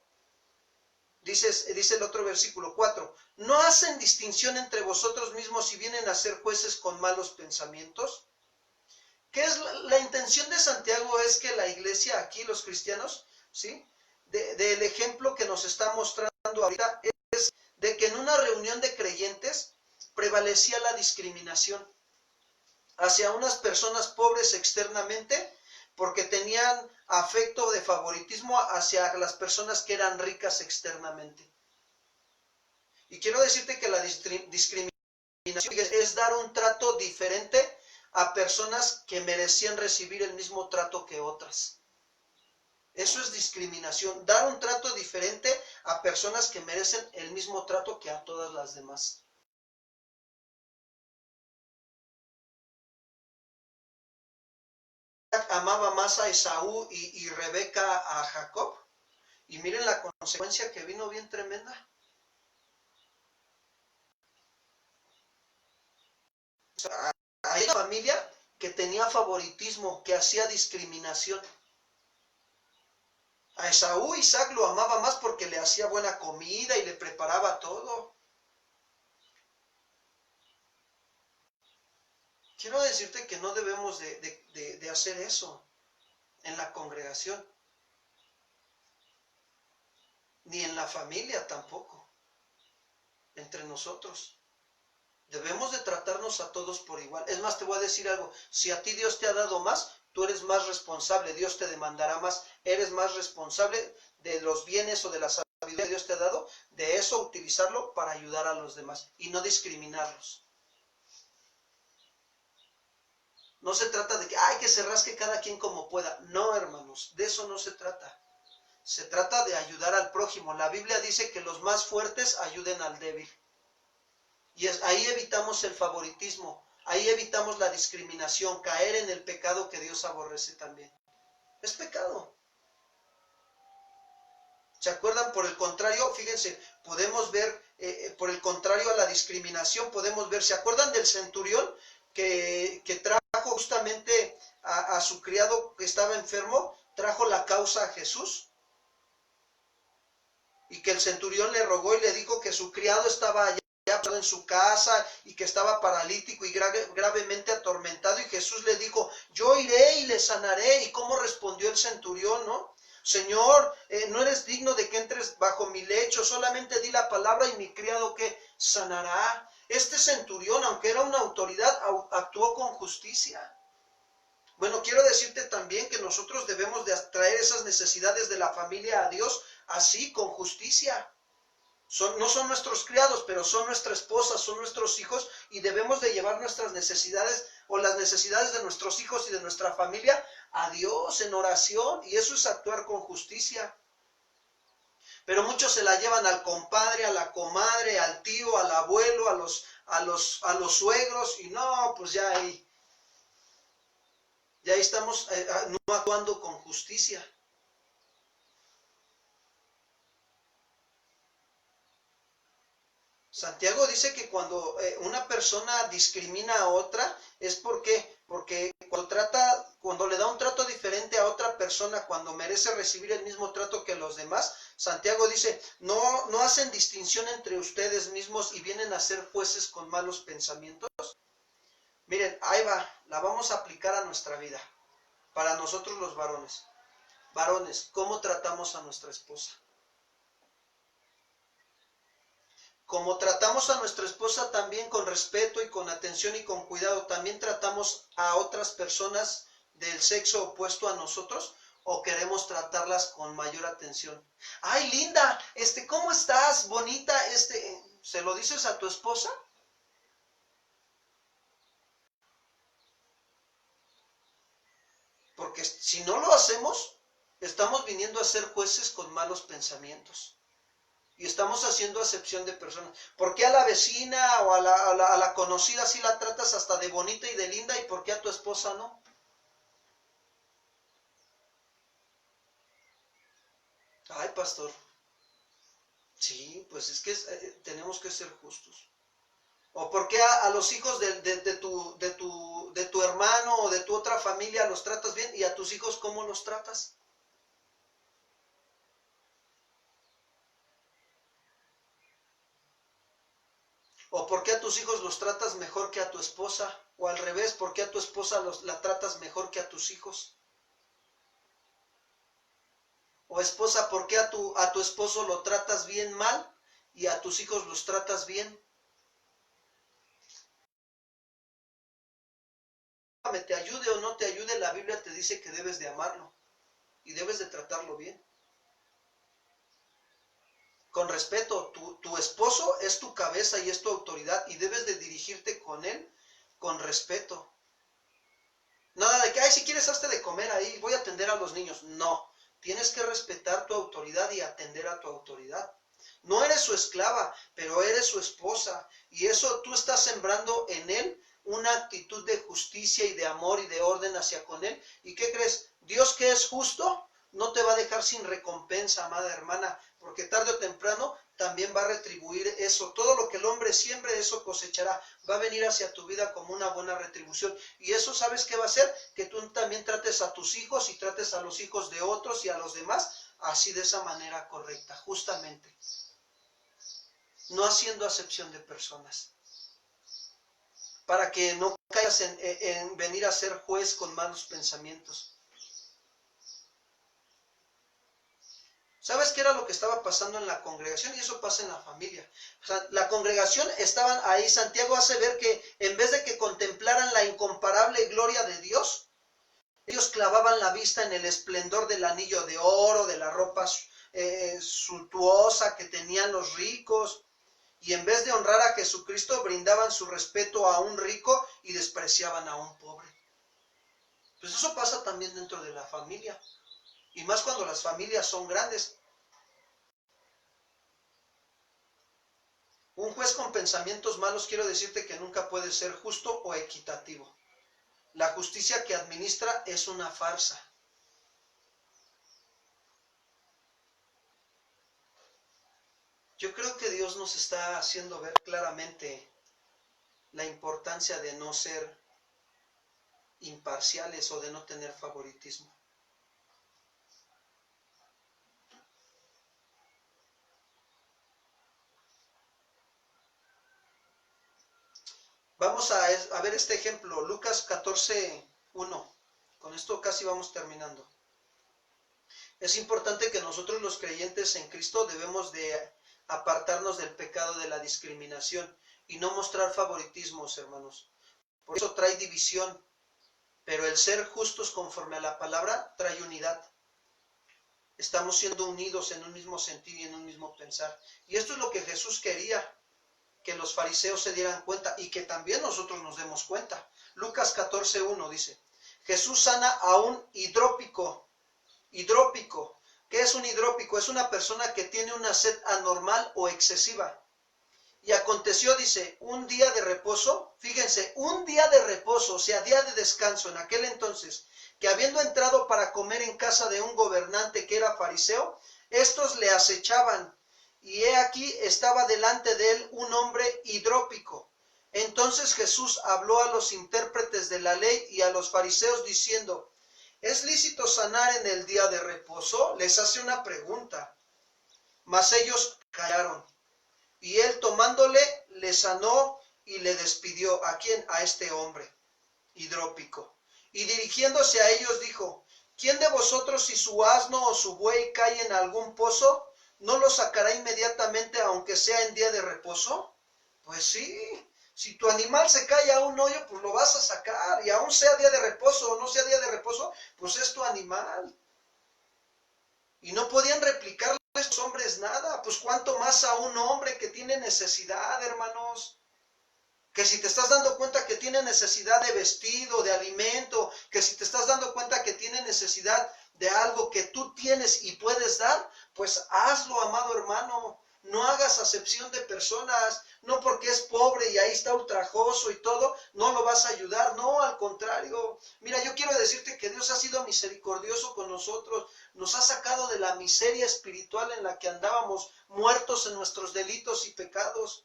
Dice el otro versículo 4, ¿no hacen distinción entre vosotros mismos y vienen a ser jueces con malos pensamientos? ¿Qué es la intención de Santiago? Es que la iglesia aquí, los cristianos, ¿sí? Del ejemplo que nos está mostrando ahorita, es de que en una reunión de creyentes prevalecía la discriminación hacia unas personas pobres externamente, porque tenían afecto de favoritismo hacia las personas que eran ricas externamente. Y quiero decirte que la discriminación es dar un trato diferente a personas que merecían recibir el mismo trato que otras. Eso es discriminación, dar un trato diferente a personas que merecen el mismo trato que a todas las demás. Amaba más a Esaú y Rebeca a Jacob, y miren la consecuencia que vino bien tremenda. O sea, hay una familia que tenía favoritismo, que hacía discriminación. A Esaú Isaac lo amaba más porque le hacía buena comida y le preparaba todo. Quiero decirte que no debemos de hacer eso en la congregación, ni en la familia tampoco, entre nosotros. Debemos de tratarnos a todos por igual. Es más, te voy a decir algo, si a ti Dios te ha dado más, tú eres más responsable, Dios te demandará más, eres más responsable de los bienes o de la sabiduría que Dios te ha dado, de eso utilizarlo para ayudar a los demás y no discriminarlos. No se trata de que, que se rasque cada quien como pueda. No, hermanos, de eso no se trata. Se trata de ayudar al prójimo. La Biblia dice que los más fuertes ayuden al débil. Y ahí evitamos el favoritismo, ahí evitamos la discriminación, caer en el pecado que Dios aborrece también. Es pecado. ¿Se acuerdan? Por el contrario, fíjense, podemos ver, por el contrario a la discriminación, podemos ver, ¿se acuerdan del centurión que trajo justamente a su criado que estaba enfermo? Trajo la causa a Jesús. Y que el centurión le rogó y le dijo que su criado estaba allá en su casa y que estaba paralítico y gravemente atormentado, y Jesús le dijo, yo iré y le sanaré. ¿Y cómo respondió el centurión, no? Señor, no eres digno de que entres bajo mi lecho, solamente di la palabra y mi criado que sanará. Este centurión, aunque era una autoridad, actuó con justicia. Bueno, quiero decirte también que nosotros debemos de traer esas necesidades de la familia a Dios así, con justicia. No son nuestros criados, pero son nuestra esposa, son nuestros hijos, y debemos de llevar nuestras necesidades o las necesidades de nuestros hijos y de nuestra familia a Dios en oración, y eso es actuar con justicia. Pero muchos se la llevan al compadre, a la comadre, al tío, al abuelo, a los suegros, y no, pues ya ahí estamos no actuando con justicia. Santiago dice que cuando una persona discrimina a otra es porque cuando le da un trato diferente a otra persona, cuando merece recibir el mismo trato que los demás, Santiago dice, no hacen distinción entre ustedes mismos y vienen a ser jueces con malos pensamientos. Miren, ahí va, la vamos a aplicar a nuestra vida, para nosotros los varones. Varones, ¿cómo tratamos a nuestra esposa? Como tratamos a nuestra esposa también con respeto y con atención y con cuidado, ¿también tratamos a otras personas del sexo opuesto a nosotros? ¿O queremos tratarlas con mayor atención? ¡Ay, linda! ¿Cómo estás? Bonita, ¿se lo dices a tu esposa? Porque si no lo hacemos, estamos viniendo a ser jueces con malos pensamientos. Y estamos haciendo acepción de personas. ¿Por qué a la vecina o a la conocida sí la tratas hasta de bonita y de linda y por qué a tu esposa no? Ay, pastor. Sí, pues es que tenemos que ser justos. ¿O por qué a los hijos de tu hermano o de tu otra familia los tratas bien y a tus hijos cómo los tratas? ¿O por qué a tus hijos los tratas mejor que a tu esposa? O al revés, ¿por qué a tu esposa la tratas mejor que a tus hijos? O esposa, ¿por qué a tu esposo lo tratas bien mal y a tus hijos los tratas bien? Te ayude o no te ayude, la Biblia te dice que debes de amarlo y debes de tratarlo bien. Con respeto, tu esposo es tu cabeza y es tu autoridad y debes de dirigirte con él con respeto. Nada de que, ay, si quieres hazte de comer ahí, voy a atender a los niños. No, tienes que respetar tu autoridad y atender a tu autoridad. No eres su esclava, pero eres su esposa. Y eso tú estás sembrando en él una actitud de justicia y de amor y de orden hacia con él. ¿Y qué crees? Dios, que es justo, no te va a dejar sin recompensa, amada hermana, porque tarde o temprano también va a retribuir eso. Todo lo que el hombre siembre, eso cosechará. Va a venir hacia tu vida como una buena retribución. Y eso, ¿sabes qué va a hacer? Que tú también trates a tus hijos y trates a los hijos de otros y a los demás así, de esa manera correcta, justamente. No haciendo acepción de personas. Para que no caigas en venir a ser juez con malos pensamientos. ¿Sabes qué era lo que estaba pasando en la congregación? Y eso pasa en la familia. O sea, la congregación estaban ahí. Santiago hace ver que en vez de que contemplaran la incomparable gloria de Dios, ellos clavaban la vista en el esplendor del anillo de oro, de la ropa suntuosa que tenían los ricos. Y en vez de honrar a Jesucristo, brindaban su respeto a un rico y despreciaban a un pobre. Pues eso pasa también dentro de la familia. Y más cuando las familias son grandes. Un juez con pensamientos malos, quiero decirte que nunca puede ser justo o equitativo. La justicia que administra es una farsa. Yo creo que Dios nos está haciendo ver claramente la importancia de no ser imparciales o de no tener favoritismo. Vamos a ver este ejemplo, Lucas 14:1. Con esto casi vamos terminando. Es importante que nosotros los creyentes en Cristo debemos de apartarnos del pecado de la discriminación y no mostrar favoritismos, hermanos. Por eso trae división, pero el ser justos conforme a la palabra trae unidad. Estamos siendo unidos en un mismo sentir y en un mismo pensar. Y esto es lo que Jesús quería, que los fariseos se dieran cuenta y que también nosotros nos demos cuenta. Lucas 14:1 dice, Jesús sana a un hidrópico. Hidrópico. ¿Qué es un hidrópico? Es una persona que tiene una sed anormal o excesiva. Y aconteció, dice, un día de reposo, fíjense, un día de reposo, o sea, día de descanso en aquel entonces, que habiendo entrado para comer en casa de un gobernante que era fariseo, estos le acechaban. Y he aquí estaba delante de él un hombre hidrópico. Entonces Jesús habló a los intérpretes de la ley y a los fariseos diciendo, ¿es lícito sanar en el día de reposo? Les hace una pregunta. Mas ellos callaron. Y él tomándole, le sanó y le despidió. ¿A quién? A este hombre hidrópico. Y dirigiéndose a ellos dijo, ¿quién de vosotros si su asno o su buey cae en algún pozo, no lo sacará inmediatamente aunque sea en día de reposo? Pues sí. Si tu animal se cae a un hoyo, pues lo vas a sacar. Y aún sea día de reposo o no sea día de reposo, pues es tu animal. Y no podían replicarle a estos hombres nada. Pues cuánto más a un hombre que tiene necesidad, hermanos. Que si te estás dando cuenta que tiene necesidad de vestido, de alimento, que si te estás dando cuenta que tiene necesidad de algo que tú tienes y puedes dar, pues hazlo, amado hermano. No hagas acepción de personas, no porque es pobre y ahí está ultrajoso y todo, no lo vas a ayudar, no, al contrario. Mira, yo quiero decirte que Dios ha sido misericordioso con nosotros, nos ha sacado de la miseria espiritual en la que andábamos, muertos en nuestros delitos y pecados.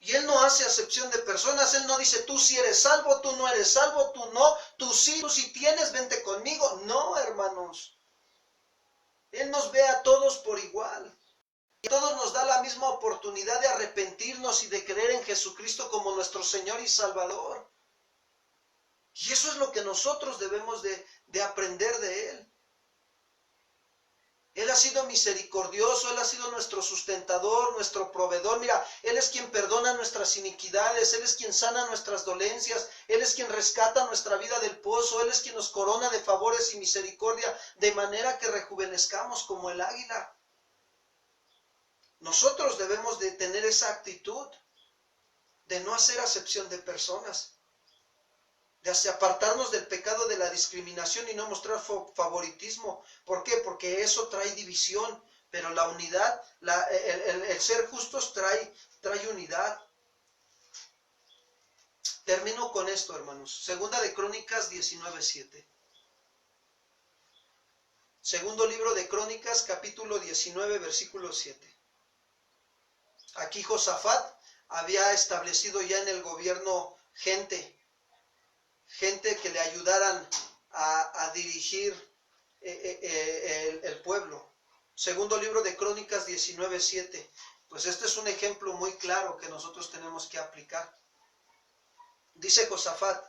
Y Él no hace acepción de personas, Él no dice tú sí eres salvo, tú no eres salvo, tú no, tú sí tienes, vente conmigo. No, hermanos, Él nos ve a todos por igual. Y a todos nos da la misma oportunidad de arrepentirnos y de creer en Jesucristo como nuestro Señor y Salvador. Y eso es lo que nosotros debemos de aprender de Él. Él ha sido misericordioso, Él ha sido nuestro sustentador, nuestro proveedor. Mira, Él es quien perdona nuestras iniquidades, Él es quien sana nuestras dolencias, Él es quien rescata nuestra vida del pozo, Él es quien nos corona de favores y misericordia, de manera que rejuvenezcamos como el águila. Nosotros debemos de tener esa actitud de no hacer acepción de personas, de apartarnos del pecado de la discriminación y no mostrar favoritismo. ¿Por qué? Porque eso trae división, pero la unidad, el ser justos trae unidad. Termino con esto, hermanos. Segunda de Crónicas 19:7. Segundo libro de Crónicas, capítulo 19, versículo 7. Aquí Josafat había establecido ya en el gobierno gente que le ayudaran a dirigir el pueblo. Segundo libro de Crónicas 19:7. Pues este es un ejemplo muy claro que nosotros tenemos que aplicar. Dice Josafat,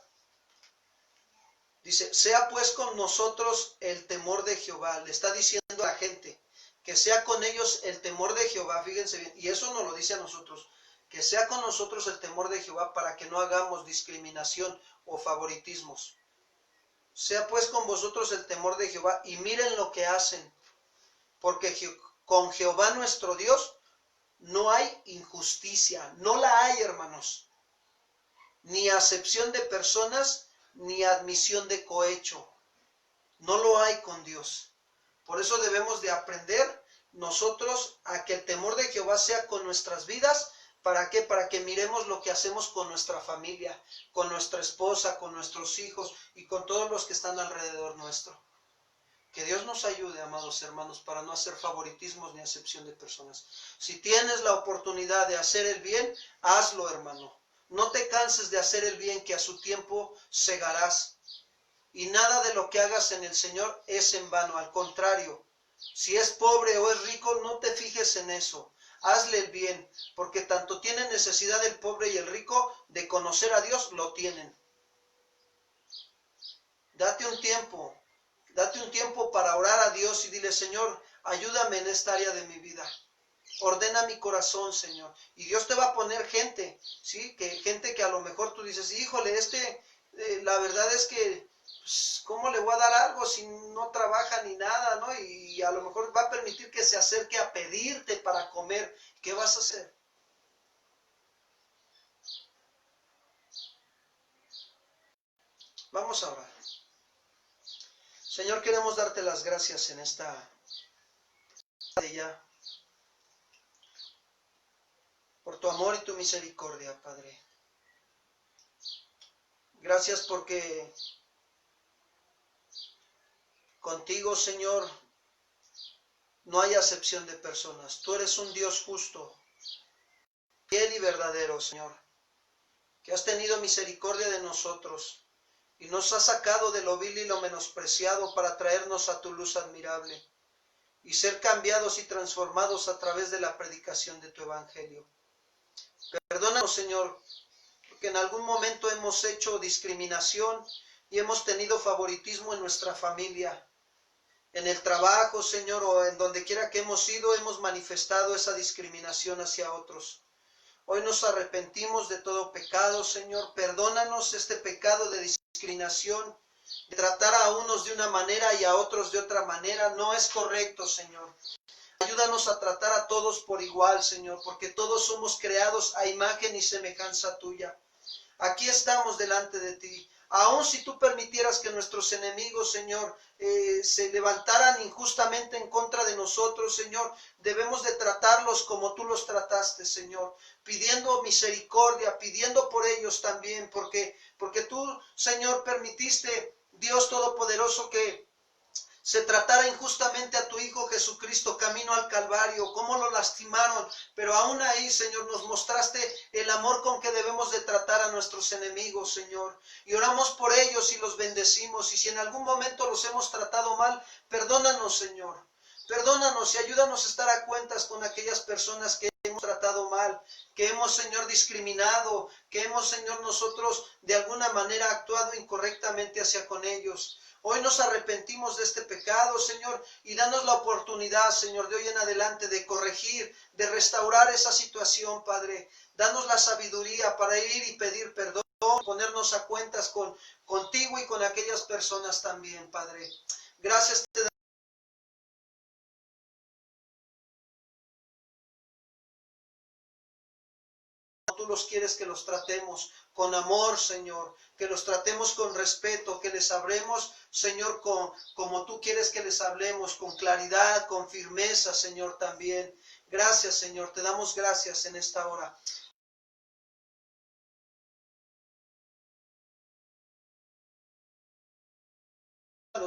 dice, sea pues con nosotros el temor de Jehová. Le está diciendo a la gente que sea con ellos el temor de Jehová. Fíjense bien, y eso nos lo dice a nosotros, que sea con nosotros el temor de Jehová para que no hagamos discriminación o favoritismos. Sea pues con vosotros el temor de Jehová y miren lo que hacen, porque con Jehová nuestro Dios no hay injusticia, no la hay, hermanos, ni acepción de personas, ni admisión de cohecho, no lo hay con Dios. Por eso debemos de aprender nosotros a que el temor de Jehová sea con nuestras vidas. ¿Para qué? Para que miremos lo que hacemos con nuestra familia, con nuestra esposa, con nuestros hijos y con todos los que están alrededor nuestro. Que Dios nos ayude, amados hermanos, para no hacer favoritismos ni acepción de personas. Si tienes la oportunidad de hacer el bien, hazlo, hermano. No te canses de hacer el bien, que a su tiempo segarás. Y nada de lo que hagas en el Señor es en vano. Al contrario, si es pobre o es rico, no te fijes en eso. Hazle el bien, porque tanto tiene necesidad el pobre y el rico de conocer a Dios, lo tienen. Date un tiempo para orar a Dios y dile, Señor, ayúdame en esta área de mi vida. Ordena mi corazón, Señor. Y Dios te va a poner gente, ¿sí? Gente que a lo mejor tú dices, híjole, la verdad es que, pues, ¿cómo le voy a dar algo si no trabaja ni nada, ¿no? Y a lo mejor va a permitir que se acerque a pedirte para comer. ¿Qué vas a hacer? Vamos a orar. Señor, queremos darte las gracias en esta día por tu amor y tu misericordia, Padre. Gracias porque contigo, Señor, no hay acepción de personas. Tú eres un Dios justo, fiel y verdadero, Señor, que has tenido misericordia de nosotros y nos has sacado de lo vil y lo menospreciado para traernos a tu luz admirable y ser cambiados y transformados a través de la predicación de tu evangelio. Perdónanos, Señor, porque en algún momento hemos hecho discriminación y hemos tenido favoritismo en nuestra familia. En el trabajo, Señor, o en donde quiera que hemos ido, hemos manifestado esa discriminación hacia otros. Hoy nos arrepentimos de todo pecado, Señor. Perdónanos este pecado de discriminación, de tratar a unos de una manera y a otros de otra manera. No es correcto, Señor. Ayúdanos a tratar a todos por igual, Señor, porque todos somos creados a imagen y semejanza tuya. Aquí estamos delante de ti. Aun si tú permitieras que nuestros enemigos, Señor, se levantaran injustamente en contra de nosotros, Señor, debemos de tratarlos como tú los trataste, Señor, pidiendo misericordia, pidiendo por ellos también, porque tú, Señor, permitiste, Dios Todopoderoso, que se tratara injustamente a tu Hijo Jesucristo camino al Calvario, cómo lo lastimaron, pero aún ahí, Señor, nos mostraste el amor con que debemos de tratar a nuestros enemigos, Señor, y oramos por ellos y los bendecimos, y si en algún momento los hemos tratado mal, perdónanos, Señor, perdónanos y ayúdanos a estar a cuentas con aquellas personas que hemos tratado mal, que hemos, Señor, discriminado, que hemos, Señor, nosotros de alguna manera actuado incorrectamente hacia con ellos. Hoy nos arrepentimos de este pecado, Señor, y danos la oportunidad, Señor, de hoy en adelante de corregir, de restaurar esa situación, Padre. Danos la sabiduría para ir y pedir perdón, ponernos a cuentas contigo y con aquellas personas también, Padre. Gracias te damos. Tú los quieres que los tratemos con amor, Señor, que los tratemos con respeto, que les hablemos, Señor, como tú quieres que les hablemos, con claridad, con firmeza, Señor, también. Gracias, Señor, te damos gracias en esta hora.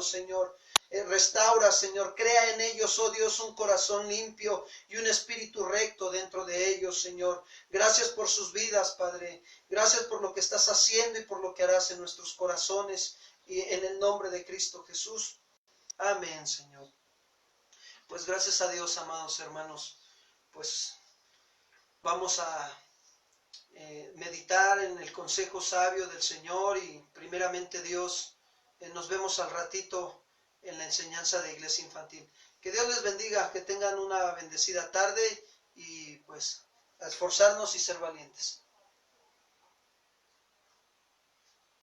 Señor, restaura, Señor, crea en ellos, oh Dios, un corazón limpio y un espíritu recto dentro de ellos, Señor. Gracias por sus vidas, Padre. Gracias por lo que estás haciendo y por lo que harás en nuestros corazones y en el nombre de Cristo Jesús. Amén, Señor. Pues gracias a Dios, amados hermanos, pues vamos a meditar en el consejo sabio del Señor y primeramente Dios, nos vemos al ratito en la enseñanza de Iglesia Infantil. Que Dios les bendiga, que tengan una bendecida tarde y pues a esforzarnos y ser valientes.